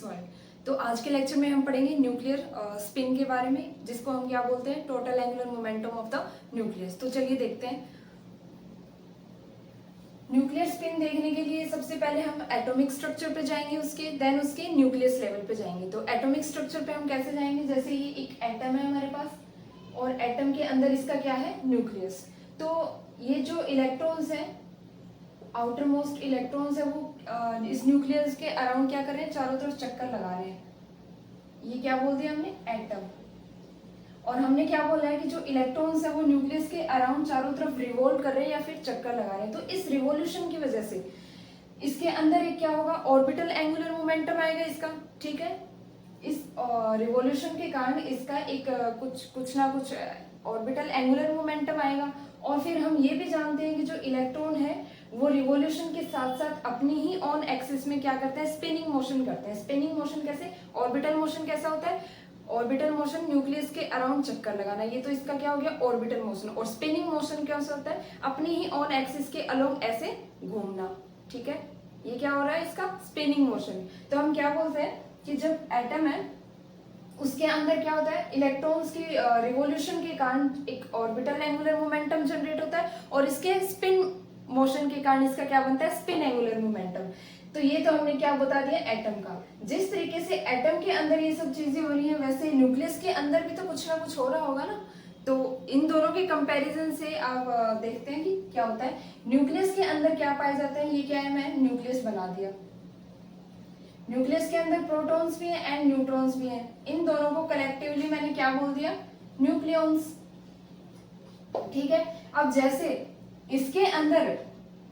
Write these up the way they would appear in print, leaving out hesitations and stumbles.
World. तो आज के लेक्चर में हम पढ़ेंगे न्यूक्लियर स्पिन के बारे में, जिसको हम क्या बोलते हैं, total angular momentum of the nucleus. तो चलिए देखते हैं। न्यूक्लियर स्पिन देखने के लिए सबसे पहले हम एटॉमिक स्ट्रक्चर पे जाएंगे, उसके देन उसके न्यूक्लियस लेवल पे जाएंगे। तो एटॉमिक स्ट्रक्चर पे हम कैसे जाएंगे, जैसे ये एक एटम है हमारे पास और एटम के अंदर इसका क्या है, न्यूक्लियस। तो ये जो इलेक्ट्रॉन्स हैं, आउटर मोस्ट इलेक्ट्रॉन्स है, वो इस न्यूक्लियस के अराउंड क्या कर रहे हैं, चारों तरफ चक्कर लगा रहे हैं। ये क्या बोल दिया हमने, एटम। और हमने क्या बोला है कि जो इलेक्ट्रॉन्स है वो न्यूक्लियस के अराउंड चारों तरफ रिवॉल्व कर रहे हैं या फिर चक्कर लगा रहे हैं। तो इस रिवॉल्यूशन की वजह से इसके अंदर एक क्या होगा, ऑर्बिटल एंगुलर मोमेंटम आएगा इसका, ठीक है। इस रिवॉल्यूशन के कारण इसका एक कुछ ना कुछ ऑर्बिटल एंगुलर मोमेंटम आएगा। और फिर हम ये भी जानते हैं कि जो इलेक्ट्रॉन है वो रिवॉल्यूशन के साथ साथ अपनी ही ऑन एक्सिस में क्या करते हैं, स्पिनिंग मोशन करते हैं। स्पिनिंग मोशन कैसे, ऑर्बिटल मोशन कैसा होता है, ऑर्बिटल मोशन न्यूक्लियस के अराउंड चक्कर लगाना, ये तो इसका क्या हो गया, ऑर्बिटल मोशन। और स्पिनिंग मोशन क्या होता है, अपनी ही ऑन एक्सिस के अलोंग ऐसे घूमना, ठीक है। ये क्या हो रहा है, इसका स्पिनिंग मोशन। तो हम क्या बोलते हैं कि जब एटम है उसके अंदर क्या होता है, इलेक्ट्रॉन्स की रिवॉल्यूशन के कारण एक ऑर्बिटल एंगुलर मोमेंटम जनरेट होता है और इसके स्पिन मोशन के कारण इसका क्या बनता है, स्पिन एंगुलर मोमेंटम। तो ये तो हमने क्या बता दिया, एटम का। जिस तरीके से एटम के अंदर ये सब चीजें हो रही हैं, वैसे न्यूक्लियस के अंदर भी तो कुछ ना कुछ हो रहा होगा ना। तो इन दोनों के कंपैरिजन से आप देखते हैं कि क्या होता है। न्यूक्लियस के अंदर क्या पाए जाते हैं, ये क्या है, मैं न्यूक्लियस बना दिया। न्यूक्लियस के अंदर प्रोटॉन्स भी हैं एंड न्यूट्रॉन्स भी हैं। इन दोनों को कलेक्टिवली मैंने क्या बोल दिया, न्यूक्लियॉन्स, ठीक है। अब जैसे इसके अंदर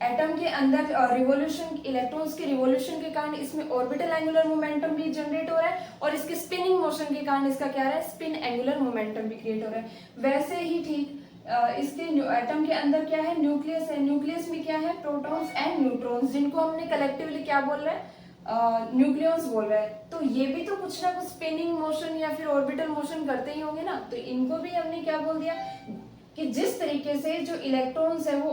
एटम के अंदर रिवॉल्यूशन, इलेक्ट्रॉन्स के रिवॉल्यूशन के कारण इसमें ऑर्बिटल एंगुलर मोमेंटम भी जनरेट हो रहा है और इसके स्पिनिंग मोशन के कारण इसका क्या है, स्पिन एंगुलर मोमेंटम भी क्रिएट हो रहा है। वैसे ही ठीक इसके एटम के अंदर क्या है, न्यूक्लियस है। न्यूक्लियस में क्या है, प्रोटॉन्स एंड न्यूट्रॉन्स, जिनको हमने कलेक्टिवली क्या बोल रहे हैं, न्यूक्लियस बोल रहा है। तो ये भी तो कुछ ना कुछ स्पिनिंग मोशन या फिर ऑर्बिटल मोशन करते ही होंगे ना। तो इनको भी हमने क्या बोल दिया कि जिस तरीके से जो इलेक्ट्रॉन्स है वो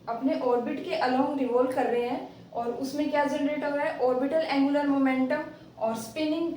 अपने ऑर्बिट के अलोंग रिवॉल्व कर रहे हैं और उसमें क्या जनरेट हो रहा है, ऑर्बिटल एंगुलर मोमेंटम, और स्पिनिंग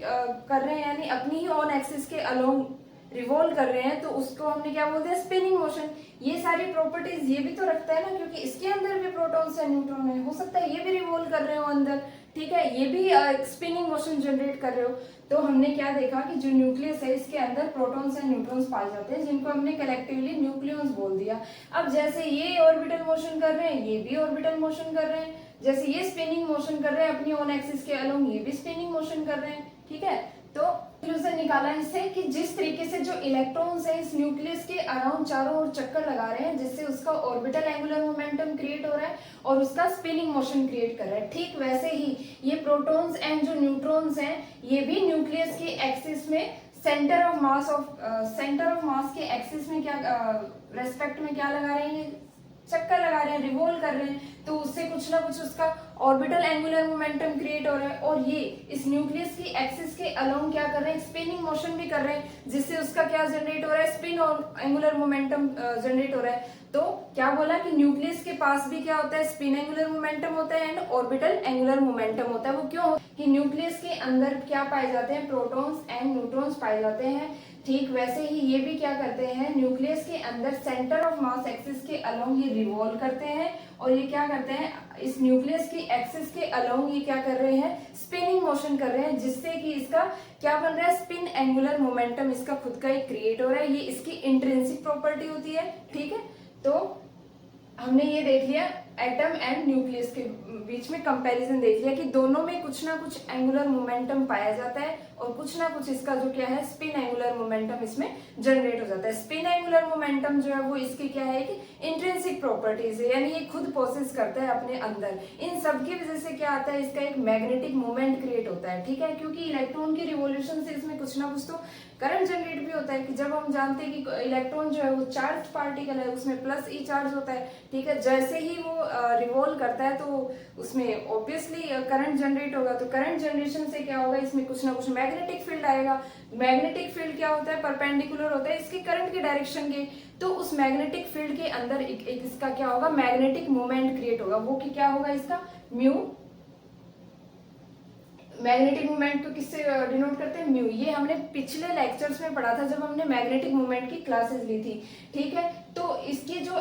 कर रहे हैं यानी अपनी ही ऑन एक्सिस के अलोंग रिवॉल्व कर रहे हैं, तो उसको हमने क्या बोलते हैं, स्पिनिंग मोशन। ये सारी प्रॉपर्टीज ये भी तो रखता है ना, क्योंकि इसके अंदर भी प्रोटॉन्स है, न्यूट्रॉन है, हो सकता है ये भी रिवॉल्व कर रहे हो अंदर, ठीक है, ये भी स्पिनिंग मोशन जनरेट कर रहे हो। तो हमने क्या देखा कि जो न्यूक्लियस है इसके अंदर प्रोटॉन्स एंड न्यूट्रॉन्स पाए जाते हैं, जिनको हमने कलेक्टिवली न्यूक्लियॉन्स बोल दिया। अब जैसे ये ऑर्बिटल मोशन कर रहे हैं, ये भी ऑर्बिटल मोशन कर रहे हैं, जैसे ये स्पिनिंग मोशन कर रहे हैं अपनी ऑन एक्सिस के अलोंग, ये भी स्पिनिंग मोशन कर रहे हैं, ठीक है। तो कंक्लूजन निकाला इससे कि जिस तरीके से जो इलेक्ट्रॉन्स है इस न्यूक्लियस के अराउंड चारों ओर चक्कर लगा रहे हैं, जिससे उसका ऑर्बिटल एंगुलर मोमेंटम क्रिएट हो रहा है और उसका स्पिनिंग मोशन क्रिएट कर रहा है, ठीक वैसे ही ये प्रोटॉन्स एंड जो न्यूट्रॉन्स हैं ये भी न्यूक्लियस की एक्सिस में सेंटर ऑफ मास के एक्सिस में क्या रेस्पेक्ट में क्या लगा रहे हैं, चक्कर लगा रहे हैं, रिवॉल्व कर रहे हैं। तो उससे कुछ ना कुछ उसका ऑर्बिटल एंगुलर मोमेंटम क्रिएट हो रहा है और ये इस न्यूक्लियस की एक्सिस के अलोंग क्या कर रहे हैं, स्पिनिंग मोशन भी कर रहे हैं, जिससे उसका क्या जनरेट हो रहा है, स्पिन और एंगुलर मोमेंटम जनरेट हो रहा है। तो क्या बोला कि न्यूक्लियस के पास भी क्या होता है, स्पिन एंगुलर मोमेंटम होता है एंड ऑर्बिटल एंगुलर मोमेंटम होता है। वो क्यों, कि न्यूक्लियस के अंदर क्या पाए जाते हैं, प्रोटॉन्स एंड न्यूट्रॉन्स पाए जाते हैं। ठीक वैसे ही ये भी क्या करते हैं, न्यूक्लियस के अंदर सेंटर ऑफ मास एक्सिस के अलोंग ये रिवॉल्व करते हैं और ये क्या करते हैं, इस न्यूक्लियस की एक्सिस के अलोंग ये क्या कर रहे हैं, स्पिनिंग मोशन कर रहे हैं, जिससे कि इसका क्या बन रहा है, स्पिन एंगुलर मोमेंटम इसका खुद का ही क्रिएट हो रहा है। ये इसकी इंट्रिंसिक प्रॉपर्टी होती है, ठीक है। तो हमने ये देख लिया एटम एंड न्यूक्लियस के बीच में कंपैरिजन देख लिया कि दोनों में कुछ ना कुछ एंगुलर मोमेंटम पाया जाता है और कुछ ना कुछ इसका जो क्या है, स्पिन एंगुलर मोमेंटम इसमें जनरेट हो जाता है। स्पिन एंगुलर मोमेंटम जो है वो इसकी क्या है कि इंट्रिंसिक प्रॉपर्टीज है, यानी ये खुद प्रोसेस करता है अपने अंदर। इन सब की वजह से क्या आता है, इसका एक मैग्नेटिक मोमेंट क्रिएट होता है, ठीक है, क्योंकि इलेक्ट्रॉन की रिवॉल्यूशन से इसमें कुछ ना कुछ तो करंट जनरेट भी होता है। कि जब हम जानते हैं कि इलेक्ट्रॉन जो है वो चार्ज पार्टिकल है, उसमें प्लस ई चार्ज होता है, ठीक है, जैसे ही वो रिवॉल्व करता है तो उसमें ऑब्वियसली करंट जनरेट होगा। तो करंट जनरेशन से क्या होगा, इसमें कुछ ना कुछ मैग्नेटिक फील्ड आएगा। मैग्नेटिक फील्ड क्या होता है, परपेंडिकुलर होता है इसके करंट के डायरेक्शन के। तो उस मैग्नेटिक फील्ड के अंदर एक इसका क्या होगा, मैग्नेटिक मोमेंट क्रिएट होगा। वो कि क्या होगा, इसका म्यू मैग्नेटिक मोमेंट को किससे डिनोट करते हैं, म्यू। ये हमने पिछले लेक्चर्स में पढ़ा था जब हमने मैग्नेटिक मोमेंट की क्लासेस ली थी, ठीक है। तो इसके जो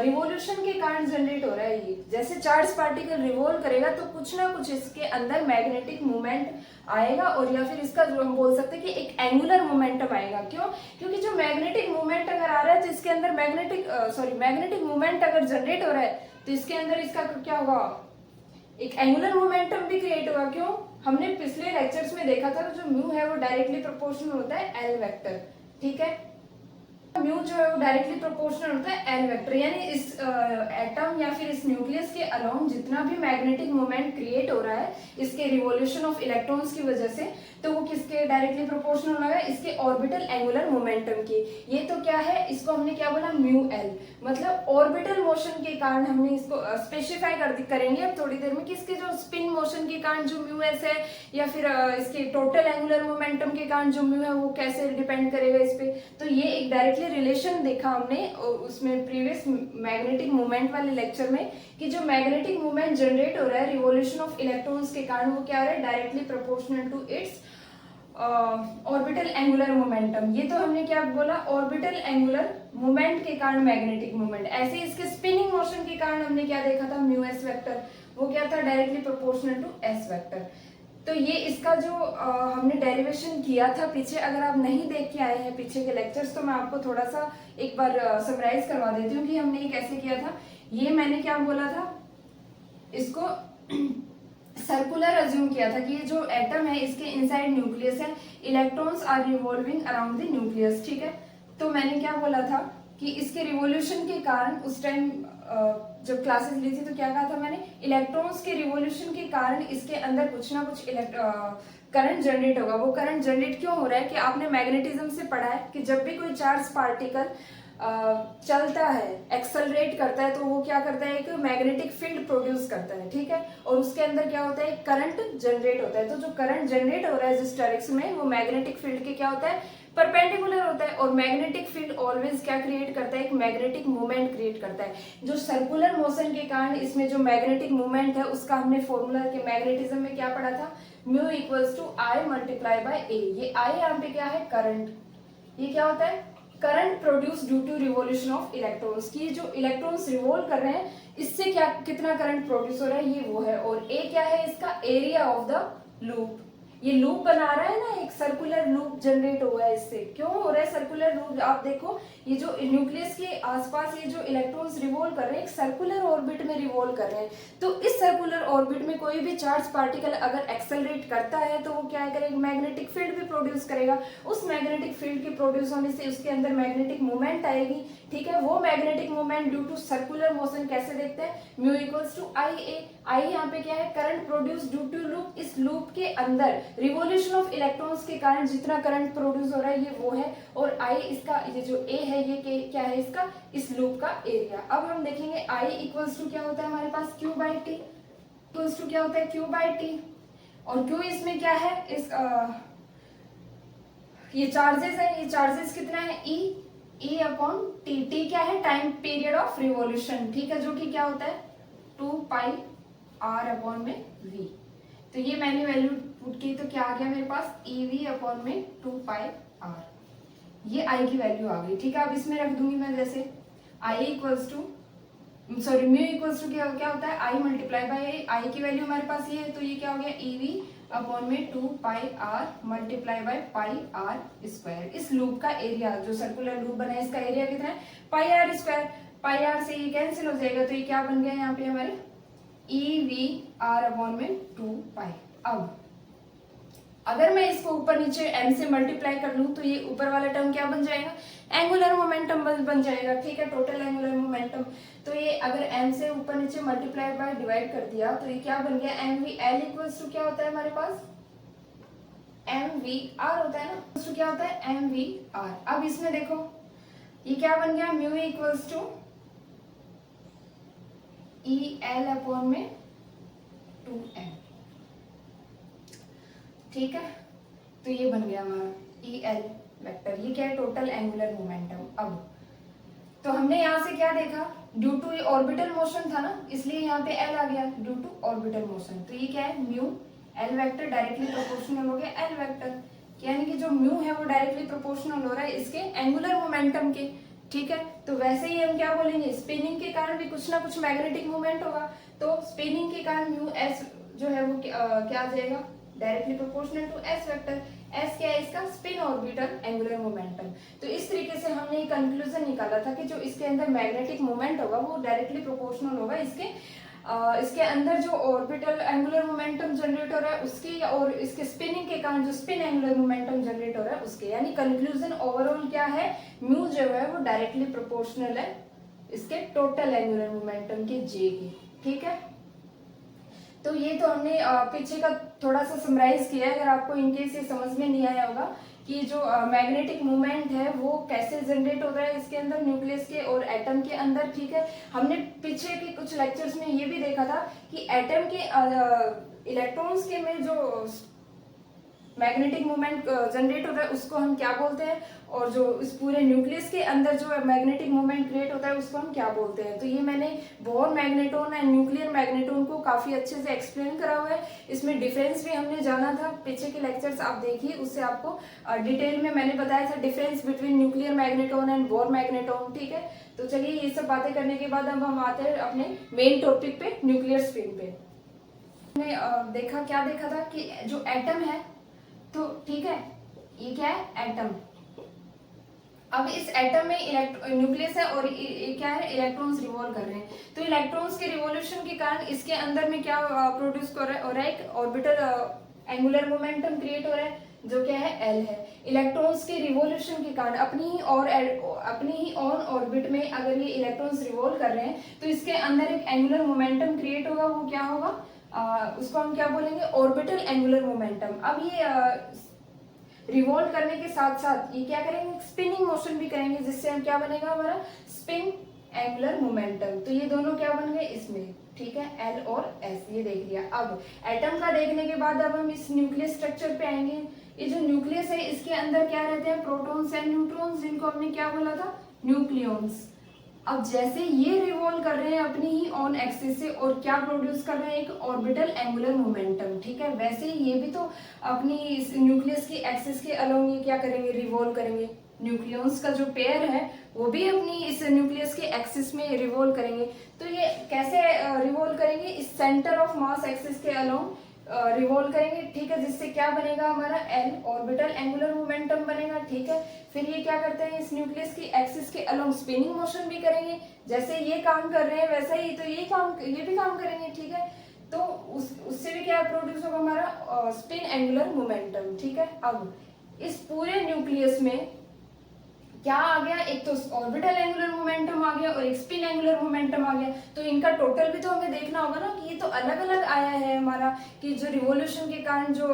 रिवॉल्यूशन के कारण जनरेट हो रहा है, ये जैसे चार्ज पार्टिकल रिवॉल्व करेगा तो कुछ ना कुछ इसके अंदर मैग्नेटिक मोमेंट आएगा, और या फिर इसका जो हम बोल सकते हैं कि एक एंगुलर मोमेंटम आएगा। क्यों? क्योंकि जो मैग्नेटिक मोमेंट अगर आ रहा है तो इसके अंदर मैग्नेटिक मोमेंट अगर जनरेट हो रहा है तो इसके अंदर इसका क्या होगा, एक एंगुलर मोमेंटम भी क्रिएट होगा। क्यों? हमने पिछले लेक्चर्स में देखा था जो म्यू है वो डायरेक्टली प्रोपोर्शनल होता है एल वेक्टर, ठीक है। म्यू जो है वो डायरेक्टली प्रोपोर्शनल होता है एल वेक्टर, यानी इस एटम या फिर इस न्यूक्लियस के अलोंग जितना भी मैग्नेटिक मोमेंट क्रिएट हो रहा है इसके रिवॉल्यूशन ऑफ इलेक्ट्रॉन्स की वजह से, तो वो किसके डायरेक्टली प्रोपोर्शनल होगा, इसके ऑर्बिटल एंगुलर मोमेंटम की। ये तो क्या है, इसको हमने क्या बोला, म्यू एल, मतलब ऑर्बिटल मोशन के कारण हमने इसको स्पेसिफाई करेंगे अब थोड़ी देर में कि इसके जो स्पिन मोशन के कारण जो म्यू एस है, या फिर इसके टोटल एंगुलर मोमेंटम के कारण जो म्यू है वो कैसे डिपेंड करेगा इस पे। तो ये एक डायरेक्टली रिलेशन देखा हमने उसमें प्रीवियस मैग्नेटिक मोमेंट वाले लेक्चर में, कि जो मैग्नेटिक मोमेंट जनरेट हो रहा है रिवॉल्यूशन ऑफ इलेक्ट्रॉन्स के कारण वो क्या हो रहा है, directly proportional to its orbital angular momentum. ये तो हमने क्या बोला, ऑर्बिटल एंगुलर मोमेंट के कारण मैग्नेटिक मोमेंट। ऐसे इसके स्पिनिंग मोशन के कारण हमने क्या देखा था, म्यू एस वेक्टर, वो क्या था, directly proportional to S vector. तो ये इसका जो हमने डेरिवेशन किया था पीछे, अगर आप नहीं देख के आए हैं पीछे के लेक्चर्स तो मैं आपको थोड़ा सा एक बार समराइज करवा देती हूँ कि हमने ये कैसे किया था। ये मैंने क्या बोला था, इसको सर्कुलर अज्यूम किया था कि ये जो एटम है इसके इनसाइड न्यूक्लियस है, electrons are revolving around the nucleus, ठीक है। तो मैंने क्या बोला था कि इसके रिवॉल्यूशन के कारण, उस टाइम जब क्लासेस ली थी तो क्या कहा था मैंने, इलेक्ट्रॉन्स के रिवॉल्यूशन के कारण इसके अंदर कुछ ना कुछ करंट जनरेट होगा। वो करंट जनरेट क्यों हो रहा है कि आपने मैग्नेटिज्म से पढ़ा है कि जब भी कोई चार्ज पार्टिकल चलता है, एक्सेलरेट करता है, तो वो क्या करता है, एक मैग्नेटिक फील्ड प्रोड्यूस करता है, ठीक है। और उसके अंदर क्या होता है, करंट जनरेट होता है। तो जो करंट जनरेट हो रहा है जिस डायरेक्शन में, वो मैग्नेटिक फील्ड के क्या होता है, परपेंडिकुलर होता है। और मैग्नेटिक फील्ड ऑलवेज क्या क्रिएट करता है, एक मैग्नेटिक मूवमेंट क्रिएट करता है। जो सर्कुलर मोशन के कारण इसमें जो मैग्नेटिक मूवमेंट है उसका हमने फॉर्मूला के मैग्नेटिज्म में क्या पढ़ा था, mu equals to I multiply by A. ये आई यहाँ पे क्या है, करंट। ये क्या होता है, current produce due to revolution of electrons, की जो इलेक्ट्रॉन्स रिवॉल्व कर रहे हैं इससे क्या कितना करंट प्रोड्यूस हो रहा है, ये वो है। और ए क्या है, इसका एरिया ऑफ द लूप। ये लूप बना रहा है ना, एक सर्कुलर लूप जनरेट हुआ है इससे। क्यों हो रहा है सर्कुलर लूप, आप देखो ये जो न्यूक्लियस के आसपास ये जो इलेक्ट्रॉन्स रिवॉल्व कर रहे हैं, एक सर्कुलर ऑर्बिट में रिवॉल्व कर रहे हैं। तो इस सर्कुलर ऑर्बिट में कोई भी चार्ज पार्टिकल अगर एक्सेलरेट करता है तो वो क्या करेगा, मैग्नेटिक फील्ड भी प्रोड्यूस करेगा। उस मैग्नेटिक फील्ड के प्रोड्यूस होने से उसके अंदर मैग्नेटिक मूवमेंट आएगी, ठीक है। वो magnetic movement due to circular motion कैसे देखते हैं, mu equals to I A. I यहाँ पे क्या है, current produce due to loop. इस लूप के अंदर रिवॉल्यूशन ऑफ इलेक्ट्रॉन्स के कारण जितना करंट प्रोड्यूस हो रहा है ये वो है। और आई इसका, ये जो ए है ये क्या है, इसका इस लूप का एरिया। अब हम देखेंगे आई इक्वल्स टू क्या होता है हमारे पास, Q by T. Equals to क्या होता है, क्यू बाई टी। और क्यू इसमें क्या है, इस ये चार्जेस है, ये चार्जेस कितना है, ई अपॉन टी। टी क्या है, टाइम पीरियड ऑफ रिवॉल्यूशन, ठीक है, जो कि क्या होता है 2 पाई आर अपॉन में वी। तो ये मैंने वैल्यू पुट की तो क्या आ गया मेरे पास, ई वी अपॉन में 2 पाई आर। ये आई की वैल्यू आ गई, ठीक है। अब इसमें रख दूंगी मैं, जैसे I equals to mu equals to क्या होता है, आई मल्टीप्लाई बाई आई की वैल्यू हमारे पास ये है, तो ये क्या हो गया, ई वी अपॉन में 2 pi R multiply by pi R square. इस लूप का एरिया, जो सर्कुलर लूप बना है इसका एरिया कितना है, pi R square. Pi R से ये कैंसिल हो जाएगा, तो ये क्या बन गया यहाँ पे हमारे ई वी आर अपॉन में 2 पाई। अब अगर मैं इसको ऊपर नीचे m से मल्टीप्लाई कर लूं तो ये ऊपर वाला टर्म क्या बन जाएगा, एंगुलर मोमेंटम बन जाएगा, ठीक है, टोटल एंगुलर मोमेंटम। तो ये अगर m से ऊपर नीचे मल्टीप्लाई बाय डिवाइड कर दिया तो ये क्या बन गया, M V L equals to क्या होता है हमारे पास, एम वी आर होता है ना, तो क्या होता है एम वी आर। अब इसमें देखो ये क्या बन गया, mu equals to E L upon में 2m, ठीक है। तो ये बन गया हमारा ई एल वेक्टर। ये क्या है, टोटल एंगुलर मोमेंटम। अब तो हमने यहाँ से क्या देखा, ड्यू टू ये ऑर्बिटल मोशन था ना, इसलिए यहाँ पे एल आ गया ड्यू टू ऑर्बिटल मोशन। तो ये क्या है, mu L vector directly proportional हो गया एल वेक्टर, यानी कि जो म्यू है वो डायरेक्टली प्रोपोर्शनल हो रहा है इसके एंगुलर मोमेंटम के, ठीक है। तो वैसे ही हम क्या बोलेंगे, स्पिनिंग के कारण भी कुछ ना कुछ मैग्नेटिक मूवमेंट होगा, तो स्पिनिंग के कारण म्यू एस जो है वो क्या आ जाएगा, directly proportional to S vector. S क्या है इसका, स्पिन ऑर्बिटल एंगुलर मोमेंटम। तो इस तरीके से हमने कंक्लूजन निकाला था कि जो इसके अंदर मैग्नेटिक मूवमेंट होगा वो डायरेक्टली प्रोपोर्शनल होगा इसके अंदर जो ऑर्बिटल एंगुलर मोमेंटम जनरेट हो रहा है उसकी, और इसके स्पिनिंग के कारण जो स्पिन एंगुलर मोमेंटम जनरेट हो रहा है उसके। यानी कंक्लूजन ओवरऑल क्या है, म्यू जो है वो डायरेक्टली प्रोपोर्शनल है इसके टोटल एंगुलर मोमेंटम के जे की, ठीक है। तो ये तो हमने पीछे का थोड़ा सा समराइज किया है, अगर आपको इनकेस ये समझ में नहीं आया होगा कि जो मैग्नेटिक मूवमेंट है वो कैसे जनरेट होता है इसके अंदर न्यूक्लियस के और एटम के अंदर, ठीक है। हमने पीछे के कुछ लेक्चर्स में ये भी देखा था कि एटम के इलेक्ट्रॉन्स के में जो मैग्नेटिक मूवमेंट जनरेट होता है उसको हम क्या बोलते हैं, और जो इस पूरे न्यूक्लियस के अंदर जो मैग्नेटिक मूवमेंट क्रिएट होता है उसको हम क्या बोलते हैं। तो ये मैंने bore magneton and nuclear magneton को काफी अच्छे से एक्सप्लेन करा हुआ है, इसमें डिफरेंस भी हमने जाना था, पीछे के लेक्चर्स आप देखिए, उससे आपको डिटेल में मैंने बताया था difference between nuclear magneton and Bohr magneton, ठीक है। तो चलिए ये सब बातें करने के बाद अब हम आते हैं अपने मेन टॉपिक पे, न्यूक्लियर स्पिन पे। हमने देखा, क्या देखा था कि जो एटम है, तो ठीक है, ये क्या है, एटम। अब इस एटम में न्यूक्लियस है और ये क्या है, इलेक्ट्रॉन्स रिवॉल्व कर रहे हैं। तो इलेक्ट्रॉन्स के रिवॉल्यूशन के कारण इसके अंदर में क्या प्रोड्यूस हो रहा है, एक ऑर्बिटल एंगुलर मोमेंटम क्रिएट हो रहा है जो क्या है, एल है। इलेक्ट्रॉन्स के रिवॉल्यूशन के कारण अपनी ही ऑन ऑर्बिट में अगर ये इलेक्ट्रॉन्स रिवॉल्व कर रहे हैं तो इसके अंदर एक एंगुलर मोमेंटम क्रिएट होगा, वो क्या होगा, उसको हम क्या बोलेंगे, ऑर्बिटल एंगुलर मोमेंटम। अब ये रिवॉल्व करने के साथ साथ ये क्या करेंगे, स्पिनिंग मोशन भी करेंगे, जिससे हम क्या बनेगा हमारा स्पिन एंगुलर मोमेंटम। तो ये दोनों क्या बन गए इसमें, ठीक है, एल और एस, ये देख लिया। अब एटम का देखने के बाद अब हम इस न्यूक्लियस स्ट्रक्चर पे आएंगे। ये जो न्यूक्लियस है इसके अंदर क्या रहते हैं, प्रोटॉन्स एंड न्यूट्रॉन्स, जिनको हमने क्या बोला था, न्यूक्लियॉन्स। अब जैसे ये रिवॉल्व कर रहे हैं अपनी ही ऑन एक्सिस से और क्या प्रोड्यूस कर रहे हैं, एक ऑर्बिटल एंगुलर मोमेंटम, ठीक है। वैसे ही ये भी तो अपनी इस न्यूक्लियस की एक्सिस के अलोंग ये क्या करेंगे, रिवॉल्व करेंगे। न्यूक्लियॉन्स का जो पेयर है वो भी अपनी इस न्यूक्लियस के एक्सिस में रिवॉल्व करेंगे। तो ये कैसे रिवॉल्व करेंगे, इस सेंटर ऑफ मास एक्सिस के अलोंग रिवॉल्व करेंगे, ठीक है, जिससे क्या बनेगा हमारा एल, ऑर्बिटल एंगुलर मोमेंटम बनेगा, ठीक है। फिर ये क्या करते हैं, इस न्यूक्लियस की एक्सिस के अलोंग स्पिनिंग मोशन भी करेंगे, जैसे ये काम कर रहे हैं वैसा ही तो ये भी काम करेंगे, ठीक है। तो उससे भी क्या प्रोड्यूस होगा हमारा स्पिन एंगुलर मोमेंटम, ठीक है। अब इस पूरे न्यूक्लियस में क्या आ गया, एक तो ऑर्बिटल एंगुलर मोमेंटम आ गया और एक स्पिन एंगुलर मोमेंटम आ गया। तो इनका टोटल भी तो हमें देखना होगा ना कि ये तो अलग अलग आया है हमारा, कि जो रिवॉल्यूशन के कारण जो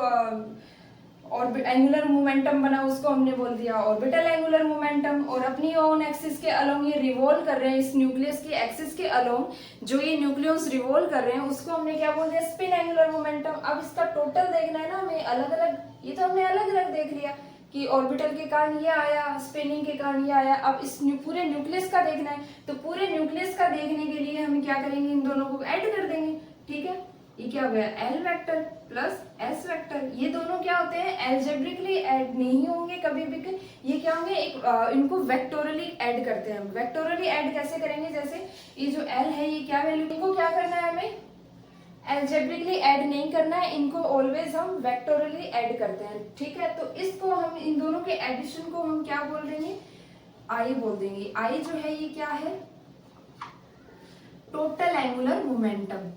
एंगुलर मोमेंटम बना उसको हमने बोल दिया ऑर्बिटल एंगुलर मोमेंटम, और अपनी ओन एक्सिस के अलोंग ये रिवॉल्व कर रहे हैं, इस न्यूक्लियस की एक्सिस के अलोंग जो ये न्यूक्लियस रिवॉल्व कर रहे हैं उसको हमने क्या बोल दिया, स्पिन एंगुलर मोमेंटम। अब इसका टोटल देखना है ना हमें, अलग अलग, ये तो हमने अलग अलग देख लिया कि ऑर्बिटल के कारण ये आया, स्पिनिंग के कारण ये आया। अब इस पूरे न्यूक्लियस का देखना है, तो पूरे न्यूक्लियस का देखने के लिए हम क्या करेंगे, इन दोनों को ऐड कर देंगे, ठीक है। ये क्या हो गया, L vector plus S vector. ये दोनों क्या होते हैं, एल्जेब्रिकली ऐड नहीं होंगे कभी भी, ये क्या होंगे, एक इनको वेक्टोरली ऐड करते हैं हम। वेक्टोरली ऐड कैसे करेंगे, जैसे ये जो एल है ये क्या वैल्यू, इनको क्या करना है हमें, एल्जेब्रिकली ऐड नहीं करना है, इनको ऑलवेज हम वेक्टोरली ऐड करते हैं, ठीक है। तो इसको हम, इन दोनों के एडिशन को हम क्या बोल देंगे, आई बोल देंगे। आई जो है ये क्या है, टोटल एंगुलर मोमेंटम,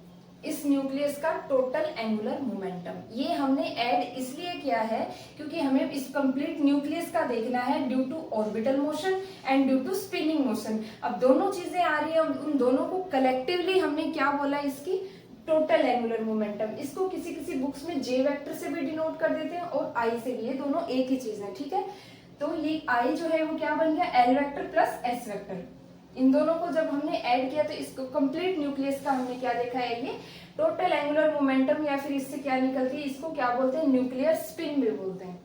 इस न्यूक्लियस का टोटल एंगुलर मोमेंटम। ये हमने ऐड इसलिए किया है क्योंकि हमें इस कंप्लीट न्यूक्लियस का देखना है due to orbital motion and due to spinning motion. अब दोनों चीजें आ रही है, उन दोनों को कलेक्टिवली हमने क्या बोला, इसकी टोटल एंगुलर मोमेंटम। इसको किसी किसी बुक्स में जे वेक्टर से भी डिनोट कर देते हैं और आई से भी, ये दोनों एक ही चीज है, ठीक है। तो ये आई जो है वो क्या बन गया, L vector plus S vector. इन दोनों को जब हमने ऐड किया तो इसको कंप्लीट न्यूक्लियस का हमने क्या देखा है, ये टोटल एंगुलर मोमेंटम, या फिर इससे क्या निकलती है, इसको क्या बोलते हैं, न्यूक्लियर स्पिन भी बोलते हैं।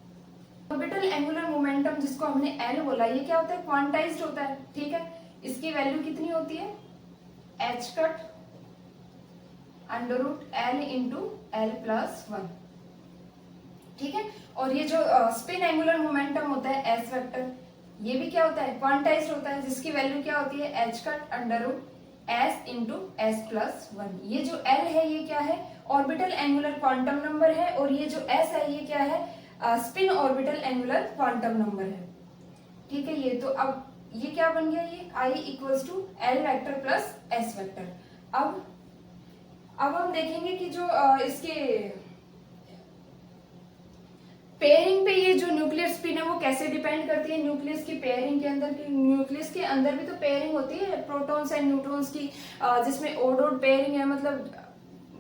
ऑर्बिटल एंगुलर मोमेंटम जिसको हमने एल बोला, ये क्या होता है, क्वांटाइज्ड होता है, ठीक है। इसकी वैल्यू कितनी होती है, H cut under root L into L plus 1, ठीक है। और ये जो स्पिन एंगुलर मोमेंटम होता है एस वेक्टर, ये भी क्या होता है, क्वांटाइज्ड होता है, जिसकी वैल्यू क्या होती है H cut under root S into S plus one. ये जो एल है ये क्या है, ऑर्बिटल एंगुलर क्वांटम नंबर है, और ये जो एस है ये क्या है, spin orbital angular quantum number है। ठीक है, ये तो अब ये क्या बन गया, ये I equals to L vector plus S vector. अब हम देखेंगे कि जो इसके पेयरिंग पे ये जो न्यूक्लियर स्पिन है वो कैसे डिपेंड करती है न्यूक्लियस की पेयरिंग के अंदर, की न्यूक्लियस के अंदर भी तो पेयरिंग होती है प्रोटॉन्स एंड न्यूट्रॉन्स की, जिसमें ओड ओड पेयरिंग है, मतलब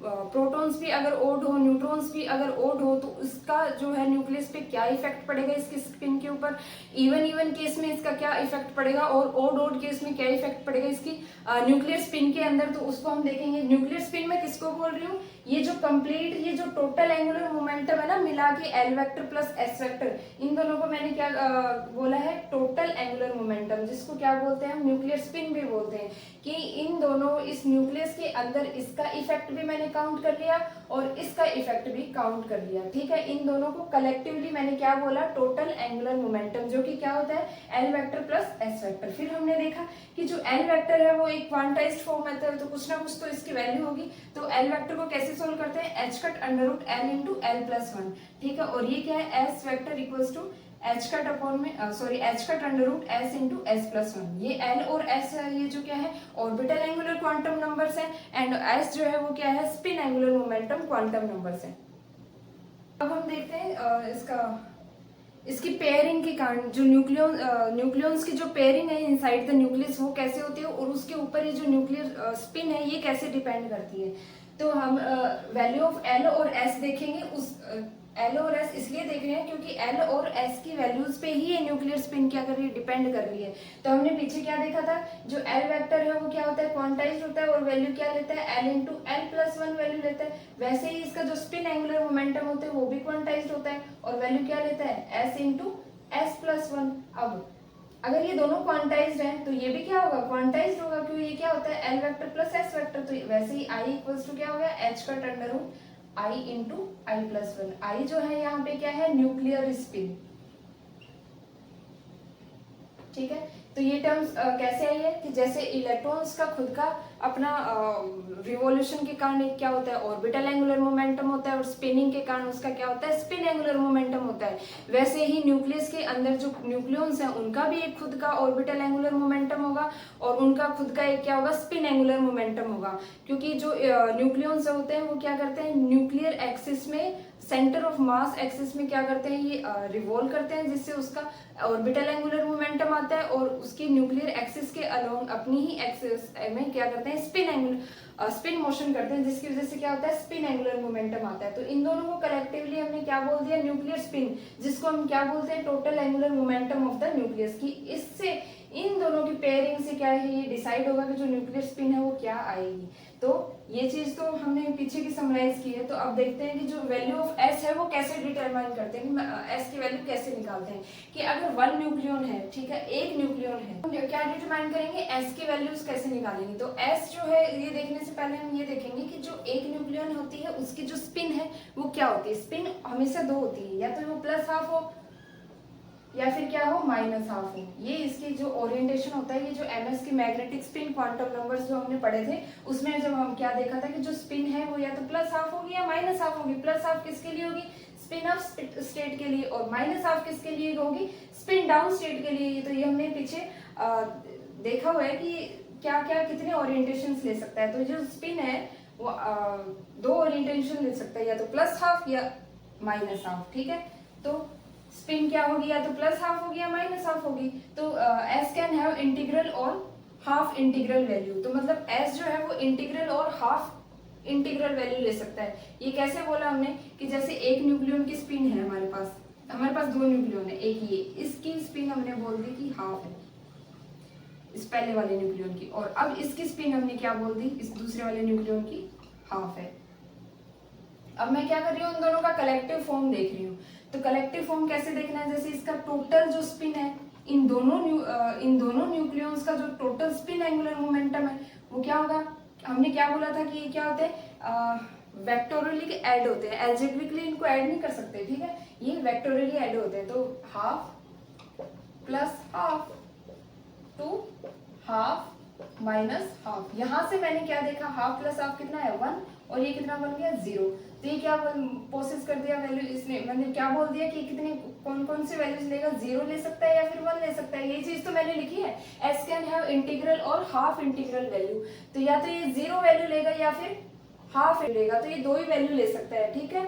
प्रोटॉन्स भी अगर ओड हो न्यूट्रॉन्स भी अगर ओड हो, तो इसका जो है न्यूक्लियस पे क्या इफेक्ट पड़ेगा इसके स्पिन के ऊपर, इवन केस में इसका क्या इफेक्ट पड़ेगा, और ओड केस में क्या इफेक्ट पड़ेगा इसकी न्यूक्लियर स्पिन के अंदर, तो उसको हम देखेंगे। न्यूक्लियर स्पिन में किसको बोल रही हूँ, ये जो कंप्लीट ये जो टोटल एंगुलर मोमेंटम है ना, मिला के L vector plus S vector, इन दोनों को मैंने क्या बोला है, टोटल एंगुलर मोमेंटम, जिसको क्या बोलते हैं हम न्यूक्लियर स्पिन भी बोलते हैं, कि इन दोनों इस न्यूक्लियस के अंदर इसका इफेक्ट भी मैंने काउंट कर लिया और इसका इफेक्ट भी काउंट कर लिया। ठीक है, इन दोनों को कलेक्टिवली मैंने क्या बोला, टोटल एंगुलर मोमेंटम, जो कि क्या होता है L vector plus S vector. फिर हमने देखा कि जो एल वेक्टर है वो एक क्वांटाइज्ड फॉर्म में है, तो कुछ ना कुछ तो इसकी वैल्यू होगी। तो एल वेक्टर को कैसे सोल्व करते हैं, H cut under root L into L plus one. ठीक है, और ये क्या है, S vector equals to H cut upon में H cut under root S into S plus one. ये एल और एस है, ये जो क्या है ऑर्बिटल एंगुलर क्वांटम नंबर्स है, एंड एस जो है वो क्या है, spin angular momentum quantum numbers है। अब हम देखते हैं इसकी पेयरिंग के कारण जो न्यूक्लियॉन्स की जो पेयरिंग है इनसाइड द न्यूक्लियस वो कैसे होती है, और उसके ऊपर ये जो न्यूक्लियर स्पिन है ये कैसे डिपेंड करती है। तो हम वैल्यू ऑफ एल और एस देखेंगे। उस एल और एस इसलिए देख रहे हैं क्योंकि एल और एस की वैल्यूज पे ही ये न्यूक्लियर स्पिन क्या कर रही है, डिपेंड कर रही है। तो हमने पीछे क्या देखा था, जो एल वेक्टर है वो क्या होता है, क्वांटाइज्ड होता है, और वैल्यू क्या लेता है, L into L plus one value लेता है। वैसे ही इसका जो स्पिन एंगुलर मोमेंटम होता है वो भी क्वांटाइज्ड होता है, और वैल्यू क्या लेता है, S into S plus one. अब अगर ये दोनों क्वांटाइज्ड हैं तो ये भी क्या होगा, क्वांटाइज्ड होगा, क्योंकि ये क्या होता है L vector plus S vector. तो वैसे ही आई इक्वल्स टू क्या हो गया, H cut under root I into I plus one. I जो है यहाँ पे क्या है, न्यूक्लियर स्पिन। ठीक है, तो ये टर्म्स कैसे आई है कि जैसे इलेक्ट्रॉन्स का खुद का अपना रिवॉल्यूशन के कारण एक क्या होता है, ऑर्बिटल एंगुलर मोमेंटम होता है, और स्पिनिंग के कारण उसका क्या होता है, स्पिन एंगुलर मोमेंटम होता है। वैसे ही न्यूक्लियस के अंदर जो न्यूक्लियॉन्स हैं उनका भी एक खुद का ऑर्बिटल एंगुलर मोमेंटम होगा, और उनका खुद का एक क्या होगा, स्पिन एंगुलर मोमेंटम होगा। क्योंकि जो न्यूक्लियॉन्स होते हैं वो क्या करते हैं, न्यूक्लियर एक्सिस में, सेंटर ऑफ मास एक्सिस में क्या करते हैं, ये रिवॉल्व करते हैं, जिससे उसका ऑर्बिटल एंगुलर मोमेंटम आता है, और उसकी न्यूक्लियर एक्सिस के अलोंग अपनी ही एक्सिस में क्या करते हैं, स्पिन मोशन करते हैं, जिसकी वजह से क्या होता है, स्पिन एंगुलर मोमेंटम आता है। तो इन दोनों को कलेक्टिवली हमने क्या बोल दिया, न्यूक्लियर स्पिन, जिसको हम क्या बोलते हैं, total angular momentum of the nucleus की। इससे इन दोनों की पेयरिंग से क्या है, ये डिसाइड होगा कि जो न्यूक्लियर स्पिन है वो क्या आएगी। तो ये चीज तो हमने पीछे की समराइज की है। तो अब देखते हैं कि जो वैल्यू ऑफ एस है वो कैसे डिटरमाइन करते हैं, कि एस की वैल्यू कैसे निकालते हैं। कि अगर वन न्यूक्लियन है, ठीक है, एक न्यूक्लियन है, तो क्या डिटरमाइन करेंगे, एस की वैल्यूज कैसे निकालेंगे। तो एस जो है ये देखने से पहले हम ये देखेंगे कि जो एक न्यूक्लियन होती है उसकी जो स्पिन है वो क्या होती है। स्पिन हमेशा दो होती है, या तो वो प्लस हाफ हो या फिर क्या हो, माइनस हाफ हो। ये इसकी जो ओरिएंटेशन होता है, ये जो एमएस की मैग्नेटिक स्पिन क्वांटम नंबर्स जो हमने पढ़े थे उसमें जब हम क्या देखा था कि जो स्पिन है वो या तो प्लस हाफ होगी या माइनस हाफ होगी। प्लस हाफ किसके लिए होगी, स्पिन अप स्टेट के लिए, और माइनस हाफ किसके लिए होगी, स्पिन डाउन स्टेट के लिए। तो ये हमने पीछे देखा हुआ है कि क्या क्या कितने ओरिएंटेशन ले सकता है। तो जो स्पिन है वो दो ओरिएंटेशन ले सकता है, या तो प्लस हाफ या माइनस हाफ। ठीक है, तो स्पिन क्या होगी, या तो प्लस हाफ होगी या माइनस हाफ होगी। तो एस कैन हैव इंटीग्रल और हाफ इंटीग्रल वैल्यू। तो मतलब एस जो है वो इंटीग्रल और हाफ इंटीग्रल वैल्यू ले सकता है। ये कैसे बोला हमने कि जैसे एक न्यूक्लियन की स्पिन है हमारे पास दो न्यूक्लियन है, एक ये, इसकी स्पिन हमने बोल दी कि हाफ है इस पहले वाले न्यूक्लियन की, और अब इसकी स्पिन हमने क्या बोल दी, इस दूसरे वाले न्यूक्लियन की हाफ है। अब मैं क्या कर रही हूँ, उन दोनों का कलेक्टिव फॉर्म देख रही हूँ। तो कलेक्टिव फॉर्म कैसे देखना है, जैसे इसका टोटल जो स्पिन है, इन दोनों न्यूक्लियॉन्स का जो टोटल स्पिन एंगुलर मोमेंटम है वो क्या होगा। हमने क्या बोला था कि ये क्या होते हैं, वेक्टोरियली ऐड होते हैं, एल्जेब्रिकली इनको ऐड नहीं कर सकते, ठीक है, ये वेक्टोरियली ऐड होते हैं। तो half plus half to half minus half, यहां से मैंने क्या देखा, हाफ प्लस हाफ कितना है 1 और ये कितना बन गया 0। तो ये क्या प्रोसेस कर दिया वैल्यू, इसने मैंने क्या बोल दिया कि कितने कौन कौन से वैल्यूज लेगा, 0 ले सकता है या फिर 1 ले सकता है, ये चीज तो मैंने लिखी है। एस कैन हैव इंटीग्रल और हाफ इंटीग्रल वैल्यू, तो या तो ये 0 वैल्यू लेगा या फिर हाफ लेगा, तो ये दो ही वैल्यू ले सकता है, ठीक है।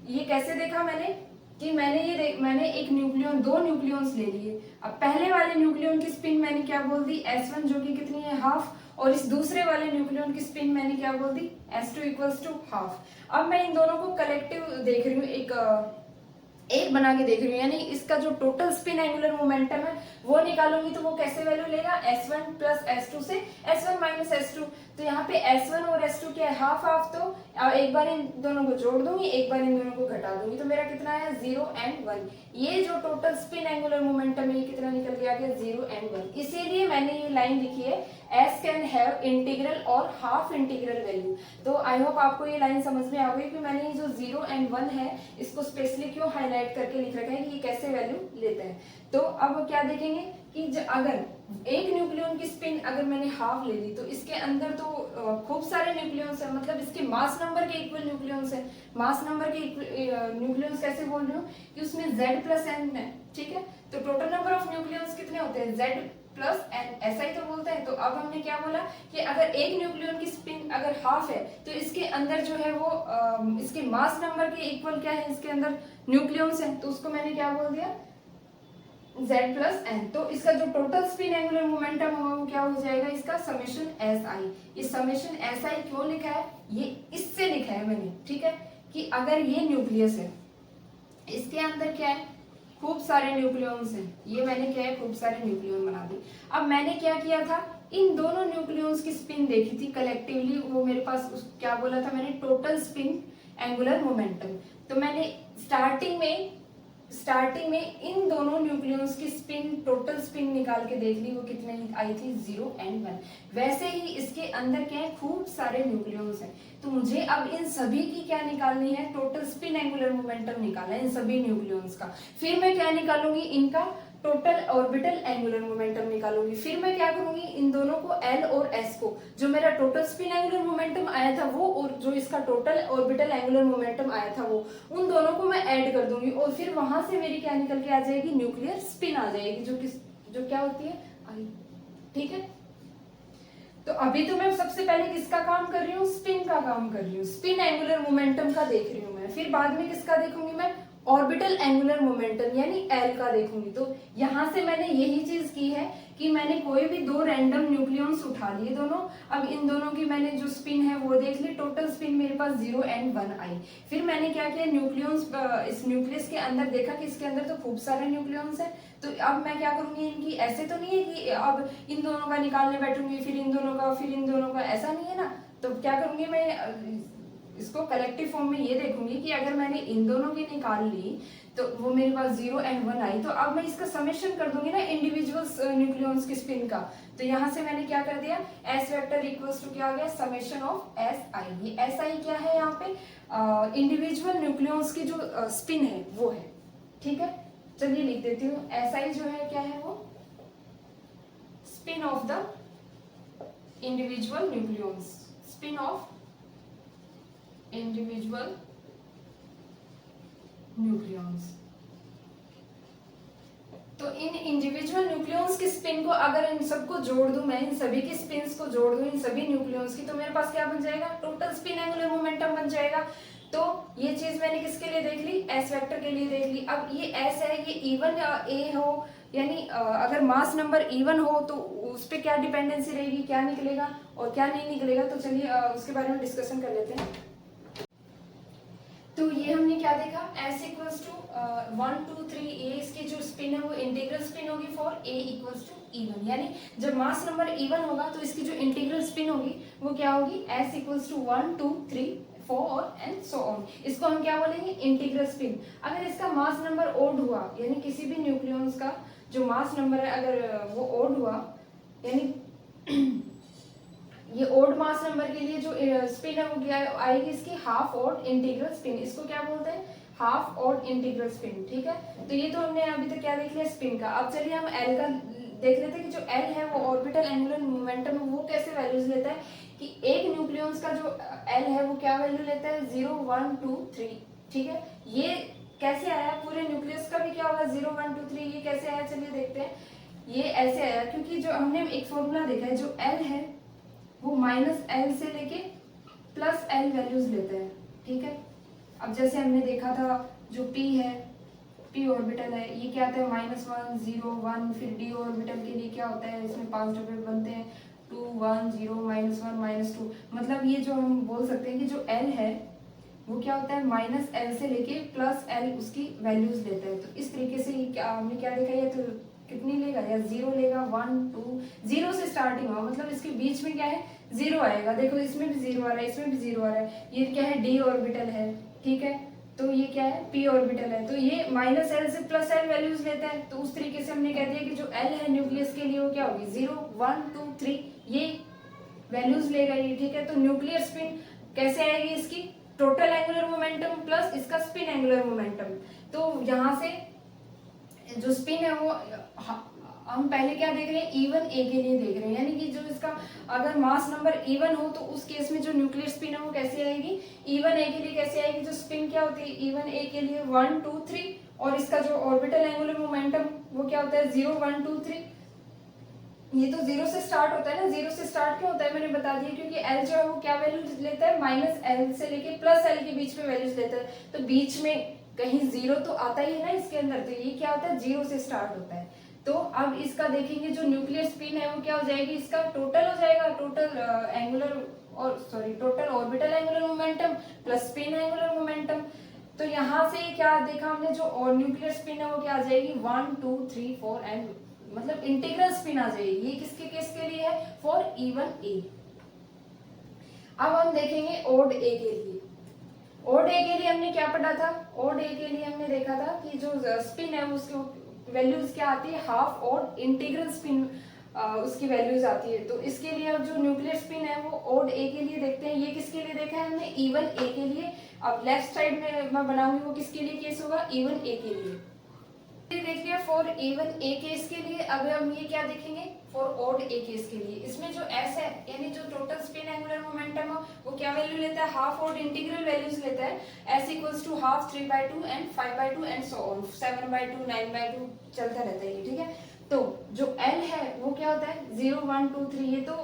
ये कैसे देखा मैंने कि मैंने एक न्यूक्लियन, दो न्यूक्लियंस ले लिए। अब पहले वाले न्यूक्लियन की स्पिन मैंने क्या बोल दी S1 जो कि कितनी है हाफ, और इस दूसरे वाले न्यूक्लियन की स्पिन मैंने क्या बोल दी S2 इक्वल्स टू हाफ। अब मैं इन दोनों को कलेक्टिव देख रही हूँ, एक बना के देख रही हूँ, यानी इसका जो टोटल स्पिन एंगुलर मोमेंटम है वो निकालूंगी, तो वो कैसे वैल्यू लेगा, S1 प्लस S2 से S1 माइनस S2। तो यहाँ पे S1 और S2 क्या है, हाफ हाफ, तो एक बार इन दोनों को जोड़ दूंगी, एक बार इन दोनों को घटा दूंगी, तो मेरा कितना है 0 एंड 1। ये जो टोटल स्पिन एंगुलर मोमेंटम है ये कितना निकल गया 0 एंड 1। इसीलिए मैंने ये लाइन लिखी है S कैन हैव इंटीग्रल और हाफ इंटीग्रल वैल्यू। तो आई होप आपको ये लाइन समझ में आ गई कि मैंने ये जो 0 एंड 1 है इसको स्पेशली क्यों हाईलाइट करके लिख रखा है कि ये कैसे वैल्यू लेते हैं। तो अब क्या देखेंगे कि अगर एक न्यूक्लियन की स्पिन अगर मैंने हाफ ले ली, तो इसके अंदर तो खूब सारे न्यूक्लियंस है, मतलब इसके मास नंबर के इक्वल न्यूक्लियंस है। मास नंबर के न्यूक्लियंस कैसे बोल रही हूँ कि उसमें Z प्लस N है, ठीक है। तो टोटल नंबर ऑफ न्यूक्लियंस कितने होते हैं, Z प्लस N, ऐसा ही तो बोलते हैं। तो अब हमने क्या बोला कि अगर एक न्यूक्लियन की स्पिन अगर हाफ है तो इसके अंदर जो है वो इसके मास नंबर के इक्वल क्या है, इसके अंदर न्यूक्लियंस है, तो उसको मैंने क्या बोल दिया Z प्लस N। तो इसका जो टोटल स्पिन एंगुलर मोमेंटम होगा वो क्या हो जाएगा, इसका समेशन SI। इस समेशन SI क्यों लिखा है, ये इससे लिखा है मैंने, ठीक है, कि अगर ये न्यूक्लियस है, इसके अंदर क्या है खूब सारे न्यूक्लियंस हैं, ये मैंने क्या है खूब सारे न्यूक्लियन बना दी। अब मैंने क्या किया था, इन दोनों न्यूक्लियंस की स्पिन देखी थी कलेक्टिवली, वो मेरे पास क्या बोला था मैंने, टोटल स्पिन एंगुलर मोमेंटम। तो मैंने स्टार्टिंग में इन दोनों न्यूक्लियंस की स्पिन, टोटल स्पिन निकाल के देख ली, वो कितने आई थी 0 एंड 1। वैसे ही इसके अंदर क्या है खूब सारे न्यूक्लियंस हैं, तो मुझे अब इन सभी की क्या निकालनी है, टोटल स्पिन एंगुलर मोमेंटम निकालना है इन सभी न्यूक्लियंस का। फिर मैं क्या निकालूंगी, इनका टोटल ऑर्बिटल एंगुलर मोमेंटम निकालूंगी। फिर मैं क्या करूंगी, इन दोनों को L और S को, जो मेरा टोटल स्पिन एंगुलर मोमेंटम आया था वो और जो इसका टोटल ऑर्बिटल एंगुलर मोमेंटम आया था वो, उन दोनों को मैं ऐड कर दूंगी, और फिर वहां से मेरी क्या निकल के आ जाएगी, न्यूक्लियर स्पिन आ जाएगी, जो क्या होती है I, ठीक है। तो अभी तो मैं सबसे पहले किसका काम कर रही हूँ, स्पिन का काम कर रही हूँ, स्पिन एंगुलर मोमेंटम का देख रही हूँ मैं। फिर बाद में किसका देखूंगी मैं, ऑर्बिटल एंगुलर मोमेंटम यानी L का देखूंगी। तो यहां से मैंने यही चीज की है कि मैंने कोई भी दो रैंडम न्यूक्लियंस उठा लिए दोनों, अब इन दोनों की मैंने जो स्पिन है वो देख ली, टोटल स्पिन मेरे पास 0 एंड 1 आई। फिर मैंने क्या किया, न्यूक्लियंस इस न्यूक्लियस के अंदर देखा कि इसके अंदर तो खूब सारे न्यूक्लियंस है, तो अब मैं क्या करूंगी, इनकी ऐसे तो नहीं है कि अब इन दोनों का निकालने बैठूंगी फिर इन दोनों का फिर इन दोनों का, ऐसा नहीं है ना। तो क्या करूंगी मैं, इसको कलेक्टिव फॉर्म में ये देखूंगी कि अगर मैंने इन दोनों की निकाल ली तो वो मेरे पास 0 एंड 1 आई, तो अब मैं इसका समेशन कर दूंगी ना इंडिविजुअल न्यूक्लियंस की स्पिन का। तो यहां से मैंने क्या कर दिया, S वेक्टर इक्वल्स टू क्या आ गया, समेशन ऑफ SI। ये SI क्या है, यहाँ पे इंडिविजुअल न्यूक्लियंस की जो स्पिन है वो है, ठीक है। चलिए लिख देती हूँ, SI जो है क्या है, वो spin off the individual nucleons, spin off individual nucleons. तो इन इंडिविजुअल न्यूक्लियंस की स्पिन को अगर इन सबको जोड़ दूं मैं, इन सभी की स्पिन्स को जोड़ दूं इन सभी न्यूक्लियंस की, तो मेरे पास क्या बन जाएगा, टोटल स्पिन एंगुलर मोमेंटम बन जाएगा। तो ये चीज मैंने किसके लिए देख ली, S वेक्टर के लिए देख ली। अब ये S है, ये इवन A हो, यानी अगर मास नंबर इवन हो तो उस पर क्या डिपेंडेंसी रहेगी, क्या निकलेगा और क्या नहीं निकलेगा। तो चलिए उसके बारे में डिस्कशन कर लेते हैं। तो ये हमने क्या देखा, S इक्वल्स टू 1 2 3, ये इसकी जो स्पिन है वो इंटीग्रल स्पिन होगी for A equals to even, यानी जब मास नंबर इवन होगा तो इसकी जो इंटीग्रल स्पिन होगी वो क्या होगी, S equals to 1 2 3 4 and so on. इसको हम क्या बोलेंगे, इंटीग्रल स्पिन। अगर इसका मास नंबर ओड हुआ, यानी किसी भी न्यूक्लियंस का जो मास नंबर है अगर वो ओड हुआ, यानी ये ओड मास नंबर के लिए जो स्पिन है वो क्या आएगी इसकी हाफ ऑड इंटीग्रल स्पिन, इसको क्या बोलते हैं हाफ ऑड इंटीग्रल स्पिन। ठीक है, तो ये तो हमने अभी तक क्या देख लिया स्पिन का। अब चलिए हम एल का देख लेते हैं कि जो एल है वो ऑर्बिटल एंगुलर मोमेंटम वो कैसे वैल्यूज लेता है कि एक न्यूक्लियस का जो एल है वो क्या वैल्यू लेता है 0 1 2 3। ठीक है, ये कैसे आया, पूरे न्यूक्लियस का भी क्या होगा 0 1 2 3, ये कैसे आया चलिए देखते हैं। ये ऐसे आया क्योंकि जो हमने एक फॉर्मूला देखा है जो एल है वो -L से लेके +L वैल्यूज लेते हैं। ठीक है, अब जैसे हमने देखा था जो P है, P ऑर्बिटल है, ये क्या आता है -1 0 1, फिर D ऑर्बिटल के लिए क्या होता है इसमें 5 डबे बनते हैं 2 1 0 -1 -2। मतलब ये जो हम बोल सकते हैं कि जो L है वो क्या होता है -L से लेके +L उसकी वैल्यूज लेता है। तो इस तरीके से हमने क्या देखा है, तो कितनी लेगा या 0 लेगा 1 2, 0 से स्टार्टिंग होगा मतलब इसके बीच में क्या है 0 आएगा। देखो इसमें भी 0 आ रहा है, इसमें भी 0 आ रहा है। ये क्या है D ऑर्बिटल है। ठीक है, तो ये क्या है P ऑर्बिटल है, तो ये -L से +L वैल्यूज लेता है। तो उस तरीके से हमने कह दिया कि जो L है न्यूक्लियस के लिए वो क्या होगी 0 1 2 3 ये वैल्यूज लेगा ये। ठीक है, तो न्यूक्लियर स्पिन कैसे आएगी इसकी टोटल एंगुलर मोमेंटम प्लस इसका स्पिन एंगुलर मोमेंटम। तो यहाँ से जो स्पिन है वो हम पहले क्या देख रहे हैं इवन ए के लिए देख रहे हैं, यानी कि जो इसका अगर मास नंबर इवन हो तो उस केस में जो न्यूक्लियर स्पिन है वो कैसे आएगी इवन ए के लिए कैसे आएगी। जो स्पिन क्या होती है इवन ए के लिए 1 2 3, और इसका जो ऑर्बिटल एंगुलर मोमेंटम वो क्या होता है 0 1 2 3। ये तो 0 से स्टार्ट होता है ना, 0 से स्टार्ट क्यों होता है मैंने बता दिया क्योंकि एल जो है वो क्या वैल्यू लेता है -L से लेके +L के बीच में वैल्यूज लेता है। तो बीच में कहीं 0 तो आता ही है ना इसके अंदर, तो ये क्या होता है 0 से स्टार्ट होता है। तो अब इसका देखेंगे जो न्यूक्लियर स्पिन है वो क्या हो जाएगी इसका टोटल हो जाएगा टोटल एंगुलर और sorry total orbital angular momentum plus spin angular momentum. तो यहाँ से क्या देखा हमने जो और न्यूक्लियर स्पिन है वो क्या आ जाएगी 1 2 3 4 एंड मतलब इंटीग्रल स्पिन आ जाएगी। ये किसके केस के लिए है फॉर इवन ए। अब हम देखेंगे ओड ए के लिए। ओड ए के लिए हमने क्या पढ़ा था, ओड ए के लिए हमने देखा था कि जो स्पिन है उसकी वैल्यूज क्या आती है हाफ ओड इंटीग्रल स्पिन उसकी वैल्यूज आती है। तो इसके लिए अब जो न्यूक्लियर स्पिन है वो ओड ए के लिए देखते हैं। ये किसके लिए देखा है हमने इवन ए के लिए। अब लेफ्ट साइड में मैं बनाऊंगी वो किसके लिए केस होगा इवन ए के लिए। देख लिया फॉर इवन ए केस के लिए। अब हम ये क्या देखेंगे फॉर ओड ए केस के लिए। इसमें जो एस है यानी जो टोटल स्पिन एंगुलर मोमेंटम है वो क्या वैल्यू लेता है हाफ ओड इंटीग्रल वैल्यूज लेता है। S equals to half 3/2 and 5/2 and so on 7/2 9/2 चलता रहता है ये। ठीक है, तो जो एल है वो क्या होता है 0 1 2 3। ये तो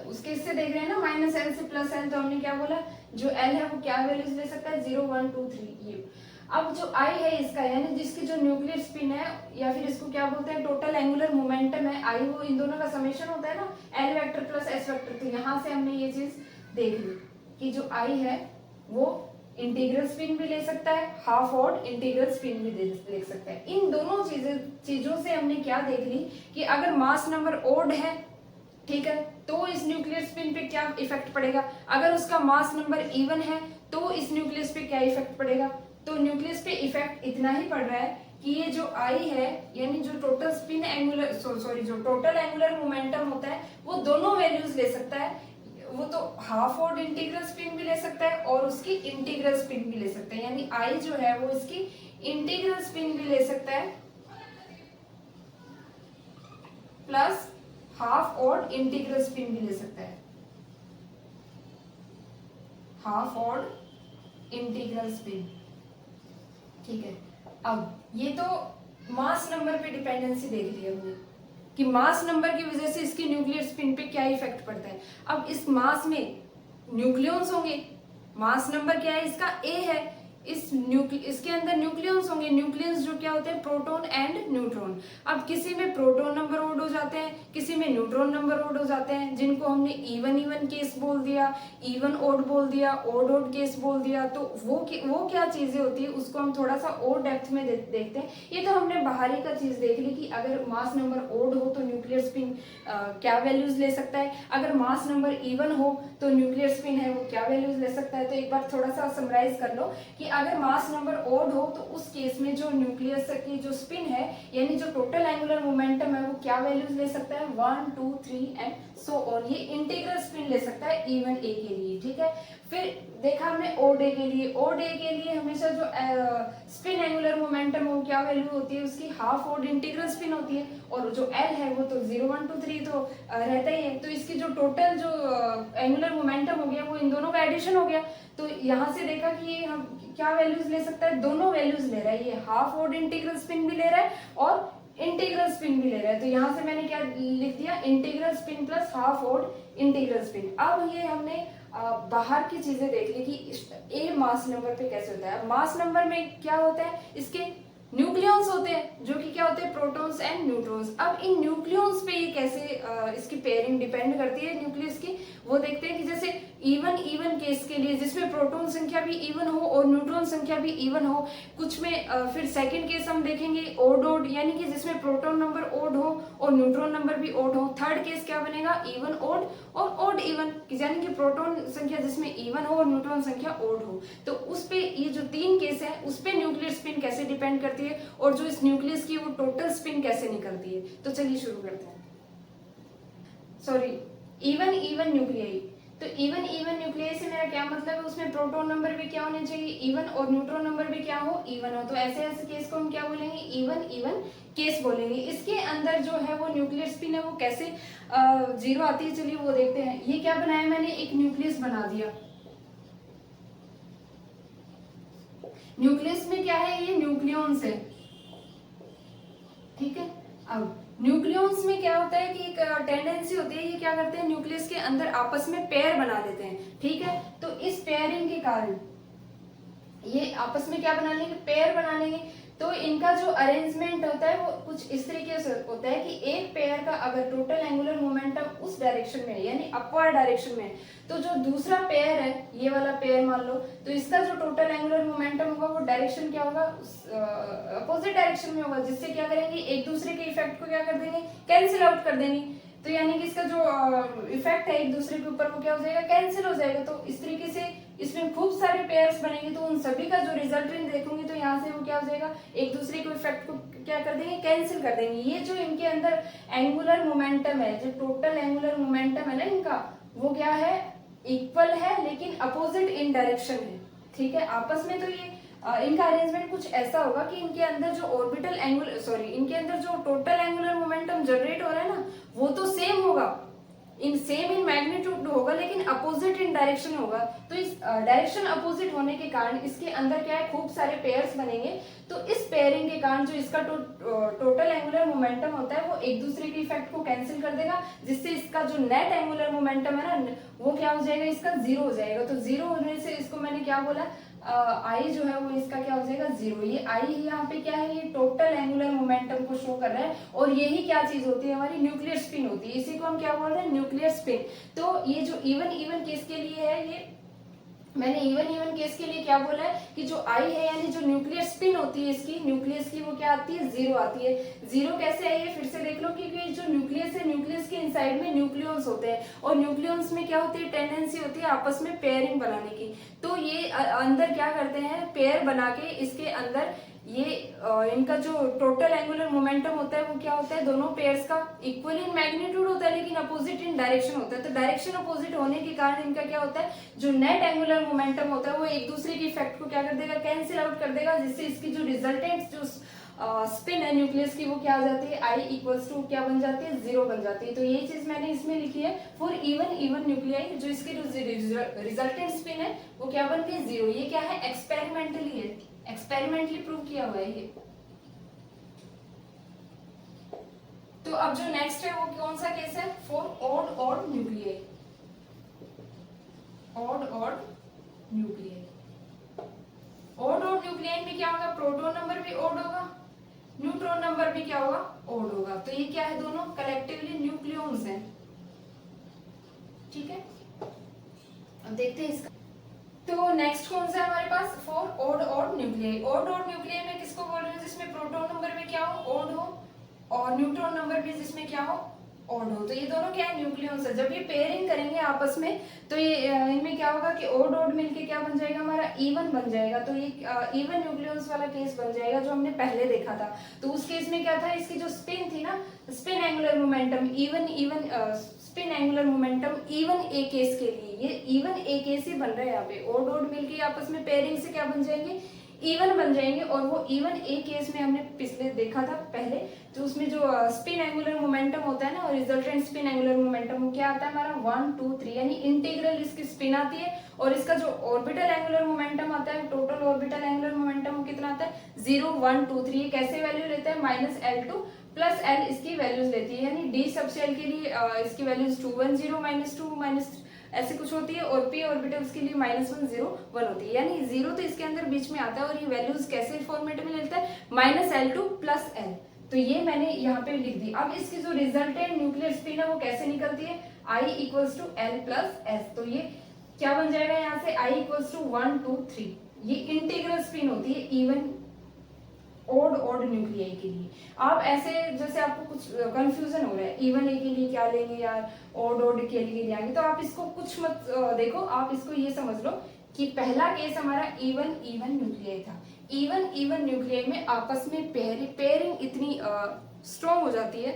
उसके इससे देख रहे हैं ना -L से +L। तो हमने क्या बोला जो एल है वो क्या वैल्यूज ले सकता है 0 1 2 3 ये। अब जो आई है इसका यानी जिसकी जो न्यूक्लियर स्पिन है या फिर इसको क्या बोलते हैं टोटल एंगुलर मोमेंटम है आई, वो इन दोनों का समेशन होता है ना L vector plus S vector. तो यहाँ से हमने ये चीज देख ली कि जो आई है वो इंटीग्रल स्पिन भी ले सकता है हाफ ऑड इंटीग्रल स्पिन भी देख सकता है। इन दोनों चीजों से हमने क्या देख ली कि अगर मास नंबर ओड है ठीक है तो इस न्यूक्लियर स्पिन पे क्या इफेक्ट पड़ेगा, अगर उसका मास नंबर इवन है तो इस न्यूक्लियस पे क्या इफेक्ट पड़ेगा। तो न्यूक्लियस पे इफेक्ट इतना ही पड़ रहा है कि ये जो आई है यानी जो टोटल स्पिन एंगुलर सॉरी जो टोटल एंगुलर मोमेंटम होता है वो दोनों वैल्यूज ले सकता है। वो तो हाफ ऑड इंटीग्रल स्पिन भी ले सकता है और उसकी इंटीग्रल स्पिन भी ले सकता है। यानी आई जो है वो इसकी इंटीग्रल स्पिन भी ले सकता है plus half odd integral spin भी ले सकता है। हाफ ऑड इंटीग्रल स्पिन ठीक है। अब ये तो मास नंबर पे डिपेंडेंसी देख ली हमने कि मास नंबर की वजह से इसकी न्यूक्लियर स्पिन पे क्या इफेक्ट पड़ता है। अब इस मास में न्यूक्लियॉन्स होंगे, मास नंबर क्या है इसका ए है, इसके अंदर न्यूक्लियॉन्स होंगे। न्यूक्लियॉन्स जो क्या होते हैं प्रोटॉन एंड न्यूट्रॉन। अब किसी में प्रोटॉन नंबर ओड हो जाते हैं, किसी में न्यूट्रॉन नंबर ओड हो जाते हैं, जिनको हमने इवन इवन केस बोल दिया, इवन ओड बोल दिया, ओड ओड केस बोल दिया। तो वो क्या चीजें होती है उसको हम थोड़ा सा और डेप्थ में देखते हैं। ये तो हमने बाहरी का चीज देख ली कि अगर मास नंबर ओड हो तो न्यूक्लियर स्पिन क्या वैल्यूज ले सकता है, अगर मास नंबर इवन हो तो न्यूक्लियर स्पिन है वो क्या वैल्यूज ले सकता है। तो एक बार थोड़ा सा समराइज कर लो कि अगर मास नंबर ओड हो तो उस केस में जो न्यूक्लियस की जो स्पिन है यानी जो टोटल एंगुलर मोमेंटम है वो क्या वैल्यूज ले सकता है 1 2 3 एंड सो ऑन। ये इंटीग्रल स्पिन ले सकता है इवन ए के लिए, ठीक है। फिर देखा हमने ओड ए के लिए, ओड ए के लिए हमेशा जो स्पिन एंगुलर मोमेंटम हो क्या वैल्यू होती है उसकी, हाफ ओड इंटीग्रल स्पिन होती है, और जो एल है वो तो 0 1 2 3 तो रहता ही है। तो इसकी जो टोटल जो एंगुलर मोमेंटम हो गया वो इन दोनों का एडिशन हो गया। तो यहाँ से देखा कि ये हम क्या वैल्यूज ले सकता है, दोनों वैल्यूज ले रहा है, ये हाफ ओड इंटीग्रल स्पिन भी ले रहा है और इंटीग्रल स्पिन भी ले रहा है। तो यहाँ से मैंने क्या लिख दिया, integral spin plus half odd integral spin. अब ये हमने बाहर की चीजें देख ली कि ए मास नंबर पे कैसे होता है। मास नंबर में क्या होता है, इसके न्यूक्लियॉन्स होते हैं जो कि क्या होते हैं प्रोटॉन्स एंड न्यूट्रॉन्स। अब इन न्यूक्लियॉन्स पे ये कैसे इसकी पेयरिंग डिपेंड करती है न्यूक्लियस की, वो देखते हैं कि जैसे इवन केस के लिए जिसमें प्रोटॉन संख्या भी इवन हो और न्यूट्रॉन संख्या भी इवन हो, कुछ में फिर सेकंड केस हम देखेंगे ओड ओड यानी कि जिसमें प्रोटॉन नंबर ओड हो और न्यूट्रॉन नंबर भी ओड हो। थर्ड केस क्या बनेगा, इवन ओड और ओड इवन, यानी कि प्रोटॉन संख्या जिसमें इवन हो और न्यूट्रॉन संख्या ओड हो। तो उस पे ये जो तीन केस है उस पे न्यूक्लियर स्पिन कैसे डिपेंड करती है और जो इस न्यूक्लियस की वो टोटल स्पिन कैसे निकलती है। तो चलिए शुरू करते हैं। Sorry, even nuclei. तो इवन न्यूक्लियाई से मेरा क्या मतलब है, उसमें प्रोटॉन नंबर भी क्या होने चाहिए इवन और न्यूट्रॉन नंबर भी क्या हो इवन हो। तो ऐसे केस को हम क्या बोलेंगे, इवन केस बोलेंगे। इसके अंदर जो है वो न्यूक्लियर स्पिन है वो कैसे 0 आती है, चलिए वो देखते हैं। ये क्या बनाया मैंने, एक न्यूक्लियस बना दिया। न्यूक्लियस में क्या है, ये न्यूक्लियॉन्स है, ठीक है। अब न्यूक्लियॉन्स में क्या होता है कि एक टेंडेंसी होती है, ये क्या करते हैं न्यूक्लियस के अंदर आपस में पेयर बना लेते हैं, ठीक है। तो इस पेयरिंग के कारण ये आपस में क्या बना लेंगे, पेयर बना लेंगे। तो इनका जो अरेंजमेंट होता है वो कुछ इस तरीके से होता है कि एक पेयर का अगर टोटल एंगुलर मोमेंटम उस डायरेक्शन में यानी अपवर्ड डायरेक्शन में, तो जो दूसरा पेयर है ये वाला पेयर मान लो, तो इसका जो टोटल एंगुलर मोमेंटम होगा वो डायरेक्शन क्या होगा, अपोजिट डायरेक्शन में होगा। जिससे क्या करेंगे, एक दूसरे के इफेक्ट को क्या कर देंगे, कैंसिल आउट कर देंगे। तो यानी कि इसका जो इफेक्ट है एक दूसरे के ऊपर वो क्या हो जाएगा, कैंसिल हो जाएगा। तो इस तरीके से इसमें खूब सारे पेयर्स बनेंगे, तो उन सभी का जो रिजल्टेंट देखोगे तो यहाँ से वो क्या हो जाएगा, एक दूसरे के इफेक्ट को क्या कर देंगे, कैंसिल कर देंगे। ये जो इनके अंदर एंगुलर मोमेंटम है, जो टोटल एंगुलर मोमेंटम है ना इनका, वो क्या है, इक्वल है लेकिन अपोजिट इन डायरेक्शन है, ठीक है। आपस में तो ये इनका अरेंजमेंट कुछ ऐसा होगा कि इनके अंदर जो ऑर्बिटल एंगुलर इनके अंदर जो टोटल एंगुलर मोमेंटम जनरेट हो रहा है ना वो तो सेम होगा, सेम इन मैग्नीट्यूड होगा लेकिन अपोजिट इन डायरेक्शन होगा। तो इस डायरेक्शन अपोजिट होने के कारण इसके अंदर क्या है, खूब सारे पेयर्स बनेंगे। तो इस पेयरिंग के कारण जो इसका टोटल एंगुलर मोमेंटम होता है वो एक दूसरे के इफेक्ट को कैंसिल कर देगा, जिससे इसका जो नेट एंगुलर मोमेंटम है ना वो क्या हो जाएगा, इसका 0 हो जाएगा। तो 0 होने से इसको मैंने क्या बोला, आई जो है वो इसका क्या हो जाएगा, 0। ये आई यहाँ पे क्या है, ये टोटल एंगुलर मोमेंटम को शो कर रहा है। और यही क्या चीज होती है, हमारी न्यूक्लियर स्पिन होती है। इसी को हम क्या बोल रहे हैं, न्यूक्लियर स्पिन। तो ये जो इवन केस के लिए है, ये मैंने इवन केस के लिए क्या बोला है कि जो आई है यानी जो न्यूक्लियर स्पिन होती है इसकी, न्यूक्लियस की वो क्या आती है, 0 आती है। 0 कैसे आई है, फिर से देख लो, क्योंकि जो न्यूक्लियस है, न्यूक्लियस के इनसाइड में न्यूक्लियॉन्स होते हैं और न्यूक्लियॉन्स में क्या होती है, टेंडेंसी होती है आपस में पेयरिंग बनाने की। तो ये अंदर क्या करते हैं, पेयर बना के इसके अंदर ये इनका जो टोटल एंगुलर मोमेंटम होता है वो क्या होता है, दोनों पेयर्स का इक्वल इन मैग्नीट्यूड होता है लेकिन अपोजिट इन डायरेक्शन होता है। तो डायरेक्शन अपोजिट होने के कारण इनका क्या होता है, जो नेट एंगुलर मोमेंटम होता है वो एक दूसरे के इफेक्ट को क्या कर देगा, कैंसिल आउट कर देगा, जिससे इसकी जो रिजल्टेंट जो स्पिन है न्यूक्लियस की वो क्या हो जाती है, आई इक्वल्स टू क्या बन जाती है, 0 बन जाती है। तो ये चीज मैंने इसमें लिखी है फॉर इवन न्यूक्लियाई, जो इसकी जो रिजल्टेंट स्पिन है वो क्या बन गई, 0। ये क्या है, एक्सपेरिमेंटली है, एक्सपेरिमेंटली प्रूव किया हुआ है ये। तो अब जो नेक्स्ट है वो कौन सा केस है, for odd nuclei, odd nuclei. Odd nuclei में क्या होगा, प्रोटॉन नंबर भी ऑड होगा, न्यूट्रॉन नंबर भी क्या होगा, ऑड होगा। तो ये क्या है, दोनों कलेक्टिवली न्यूक्लियॉन्स हैं, ठीक है। अब देखते हैं इसका। तो नेक्स्ट कौन सा है हमारे पास, for odd nuclei. Odd nuclei में किसको बोल रहे हैं, जिसमें प्रोटॉन नंबर भी क्या हो, ऑड हो, और न्यूट्रॉन नंबर भी जिसमें क्या हो, ओड हो, तो ये दोनों क्या है, न्यूक्लियस है। जब ये पेयरिंग करेंगे आपस में तो ये इनमें क्या होगा कि ओड ओड मिलके क्या बन जाएगा, हमारा इवन बन जाएगा। तो ये इवन न्यूक्लियस वाला केस बन जाएगा जो हमने पहले देखा था। तो उस केस में क्या था, इसकी जो स्पिन थी ना, spin angular momentum even spin angular momentum even a case के लिए, ये इवन ए केस ही बन रहा है यहाँ पे। ओड ओड मिलके आपस में पेयरिंग से क्या बन जाएंगे, इवन बन जाएंगे। और वो इवन ए केस में हमने पिछले देखा था पहले, तो उसमें जो स्पिन एंगुलर मोमेंटम होता है ना, और रिजल्टेंट स्पिन एंगुलर मोमेंटम वो क्या आता है हमारा 1 2 3, यानी इंटीग्रल इसकी स्पिन आती है। और इसका जो ऑर्बिटल एंगुलर मोमेंटम आता है, टोटल ऑर्बिटल एंगुलर मोमेंटम वो कितना आता है 0 1 2 3। ये कैसे वैल्यू लेता है, -L2 + L इसकी वैल्यूज लेती है। यानी डी सब शेल के लिए इसकी वैल्यूज 2 1 0 -2 ऐसे कुछ होती है, और पी ऑर्बिटल्स के लिए -1 0 1 होती है। यानी 0 तो इसके अंदर बीच में आता है। और ये वैल्यूज कैसे फॉर्मेट में लेता है, -L2 + L। तो ये मैंने यहाँ पे लिख दी। अब इसकी जो रिजल्टेंट न्यूक्लियर स्पिन है वो कैसे निकलती है, I = L + S। तो ये क्या बन जाएगा यहाँ से, I = 1 2 3। ये इंटीग्रल स्पिन होती है इवन ओड ओड न्यूक्लियाई के लिए। आप ऐसे जैसे आपको कुछ कंफ्यूजन हो रहा है, इवन ए के लिए क्या लेंगे यार, ओड ओड के लिए लेंगे, तो आप इसको कुछ मत देखो, आप इसको ये समझ लो कि पहला केस हमारा इवन न्यूक्लियाई था। इवन न्यूक्लियाई में आपस में पेयरिंग इतनी स्ट्रॉन्ग हो जाती है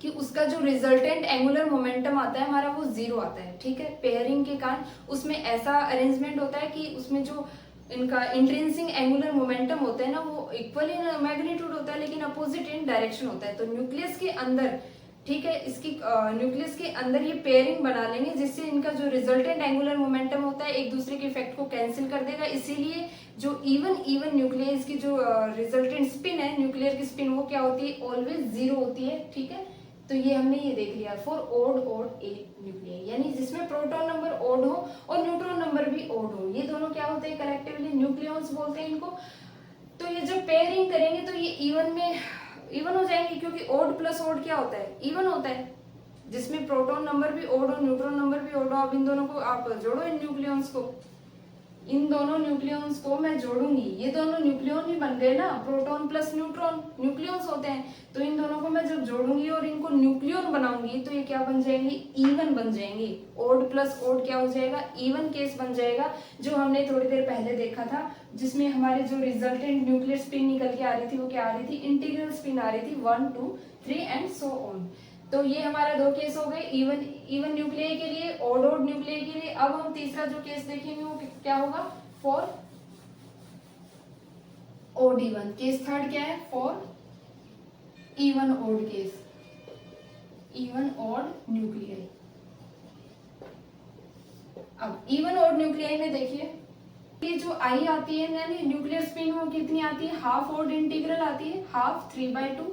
कि उसका जो रिजल्टेंट एंगुलर मोमेंटम आता है हमारा वो 0 आता है। ठीक है, पेयरिंग के कारण उसमें ऐसा अरेंजमेंट होता है कि उसमें जो इनका इंट्रिंसिक एंगुलर मोमेंटम होता है ना, वो इक्वल इन मैग्नीट्यूड होता है लेकिन अपोजिट इन डायरेक्शन होता है। तो न्यूक्लियस के अंदर, ठीक है, इसकी न्यूक्लियस के अंदर ये पेयरिंग बना लेंगे जिससे इनका जो रिजल्टेंट एंगुलर मोमेंटम होता है एक दूसरे के इफेक्ट को कैंसिल कर देगा। इसीलिए जो इवन न्यूक्लियर, इसकी जो रिजल्टेंट स्पिन है, न्यूक्लियर की स्पिन वो क्या होती है, ऑलवेज 0 होती है। ठीक है, तो ये हमने ये देख लिया फॉर ओड ए न्यूक्लियर, यानी जिसमें प्रोटॉन नंबर ओड हो और न्यूट्रॉन नंबर भी ओड हो। ये दोनों क्या होते हैं, कलेक्टिवली न्यूक्लियॉन्स बोलते हैं इनको। तो ये जब पेयरिंग करेंगे तो ये इवन हो जाएंगे, क्योंकि ओड प्लस ओड क्या होता है, इवन होता है। जिसमें प्रोटॉन नंबर भी ओड हो, न्यूट्रॉन नंबर भी ओड हो। अब इन दोनों को आप जोड़ो, इन न्यूक्लियॉन्स को, इन दोनों न्यूक्लियॉन्स को मैं जोड़ूंगी, ये दोनों न्यूक्लियॉन ही बन गए ना, प्रोटॉन प्लस न्यूट्रॉन न्यूक्लियॉन्स होते हैं। तो इन दोनों को मैं जब जोड़ूंगी और इनको न्यूक्लियॉन बनाऊंगी तो ये क्या बन जाएंगे, इवन बन जाएंगे। ओड प्लस ओड क्या हो जाएगा, इवन केस बन जाएगा, जो हमने थोड़ी देर पहले देखा था, जिसमें हमारे जो रिजल्टेंट न्यूक्लियर स्पिन निकल के आ रही थी वो क्या आ रही थी, इंटीग्रल स्पिन आ रही थी 1 2 3 एंड सो ऑन। तो ये हमारा 2 केस हो गए, इवन न्यूक्लियर के लिए, ओड ओड न्यूक्लियर के लिए। अब हम तीसरा जो केस देखेंगे वो क्या होगा, for odd even case. Third क्या है, for even odd case, even odd nuclear. अब इवन ओड न्यूक्लियर में देखिए, ये जो आई आती है यानी न्यूक्लियर स्पिन वो कितनी आती है, हाफ ओड इंटीग्रल आती है, हाफ 3/2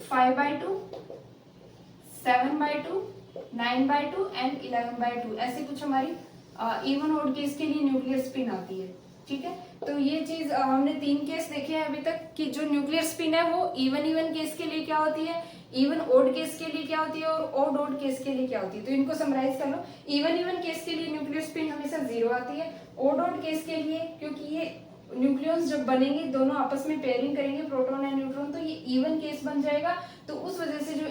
5/2 7/2 9/2 एंड 11/2, ऐसे कुछ हमारी इवन ओड केस के लिए न्यूक्लियर स्पिन आती है। ठीक है, तो ये चीज हमने 3 केस देखे हैं अभी तक कि जो न्यूक्लियर स्पिन है वो इवन केस के लिए क्या होती है, इवन ओड केस के लिए क्या होती है, और ओड ओड केस के लिए क्या होती है। तो इनको समराइज कर लो, इवन केस के लिए न्यूक्लियर स्पिन हमेशा 0 आती है। ओड ओड केस के लिए, क्योंकि ये न्यूक्लियॉन्स जब बनेंगे दोनों आपस में पेयरिंग करेंगे प्रोटॉन एंड न्यूट्रॉन, तो ये इवन केस बन जाएगा। तो उस वजह से जो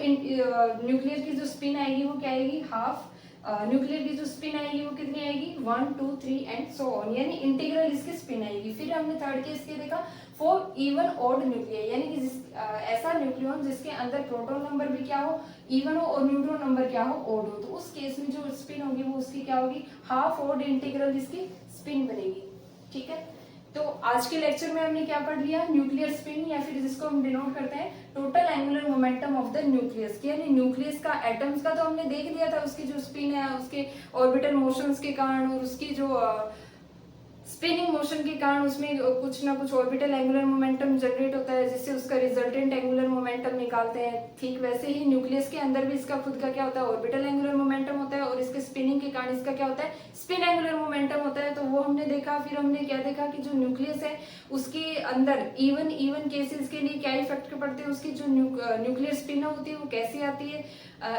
न्यूक्लियर की जो स्पिन आएगी वो क्या आएगी, हाफ। न्यूक्लियर की जो स्पिन आएगी वो कितनी आएगी, 1 2 3 एंड सो ऑन, यानी इंटीग्रल इसकी स्पिन आएगी। फिर हमने थर्ड केस के देखा फॉर इवन ओड न्यूक्लियर, यानी कि ऐसा न्यूक्लियॉन जिसके अंदर प्रोटॉन नंबर भी क्या हो, इवन हो, और न्यूट्रॉन नंबर क्या हो, ओड हो। तो उस केस में जो स्पिन होगी वो उसकी क्या होगी, हाफ ओड इंटीग्रल इसकी स्पिन बनेगी। ठीक है, तो आज के लेक्चर में हमने क्या पढ़ लिया, न्यूक्लियर स्पिन, या फिर जिसको हम डिनोट करते हैं total angular momentum of the nucleus, यानी न्यूक्लियस का एटम्स का तो हमने देख लिया था, उसकी जो स्पिन है उसके ऑर्बिटल मोशंस के कारण और उसकी जो स्पिनिंग मोशन के कारण उसमें कुछ ना कुछ ऑर्बिटल एंगुलर मोमेंटम जनरेट होता है जिससे उसका रिजल्टेंट एंगुलर मोमेंटम निकालते हैं। ठीक वैसे ही न्यूक्लियस के अंदर भी इसका खुद का क्या होता है, ऑर्बिटल एंगुलर मोमेंटम होता है, और इसके स्पिनिंग के कारण इसका क्या होता है, स्पिन एंगुलर मोमेंटम होता है। तो वो हमने देखा। फिर हमने क्या देखा कि जो न्यूक्लियस है उसके अंदर इवन केसेस के लिए क्या इफेक्ट पड़ते हैं, उसकी जो न्यूक्लियर स्पिन होती है वो कैसी आती है,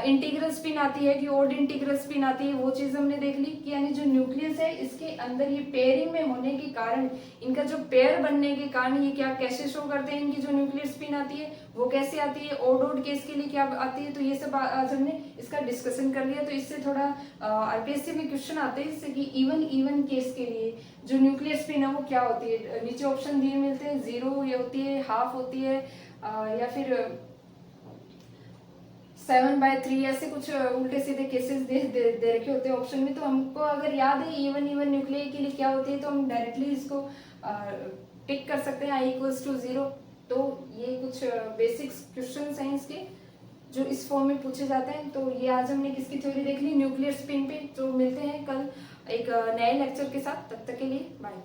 इंटीग्रल स्पिन आती है कि ओड इंटीग्रल स्पिन आती है, वो चीज हमने देख ली कि यानी जो न्यूक्लियस है इसके अंदर ये पेयरिंग में में होने के कारण, इनका जो पेयर बनने के कारण ये क्या कैसे शो करते हैं, इनकी जो न्यूक्लियर स्पिन आती है वो कैसे आती है, ओड ओड केस के लिए क्या आती है, तो ये सब आज हमने इसका डिस्कशन कर लिया। तो इससे थोड़ा आरपीएससी में क्वेश्चन आते हैं जैसे कि इवन केस के लिए जो न्यूक्लियर स्पिन है वो क्या होती है। नीचे ऑप्शन दिए मिलते हैं, 0 ये होती है, हाफ होती है, या फिर 7/3, ऐसे कुछ उल्टे सीधे केसेस दे रखे होते हैं ऑप्शन में। तो हमको अगर याद है इवन न्यूक्लियर के लिए क्या होती है, तो हम डायरेक्टली इसको टिक कर सकते हैं I=0। तो ये कुछ बेसिक्स क्वेश्चन हैं इसके जो इस फॉर्म में पूछे जाते हैं। तो ये आज हमने किसकी थ्योरी देख ली, न्यूक्लियर स्पिन पे। तो मिलते हैं कल एक नए लेक्चर के साथ, तब तक के लिए बाय।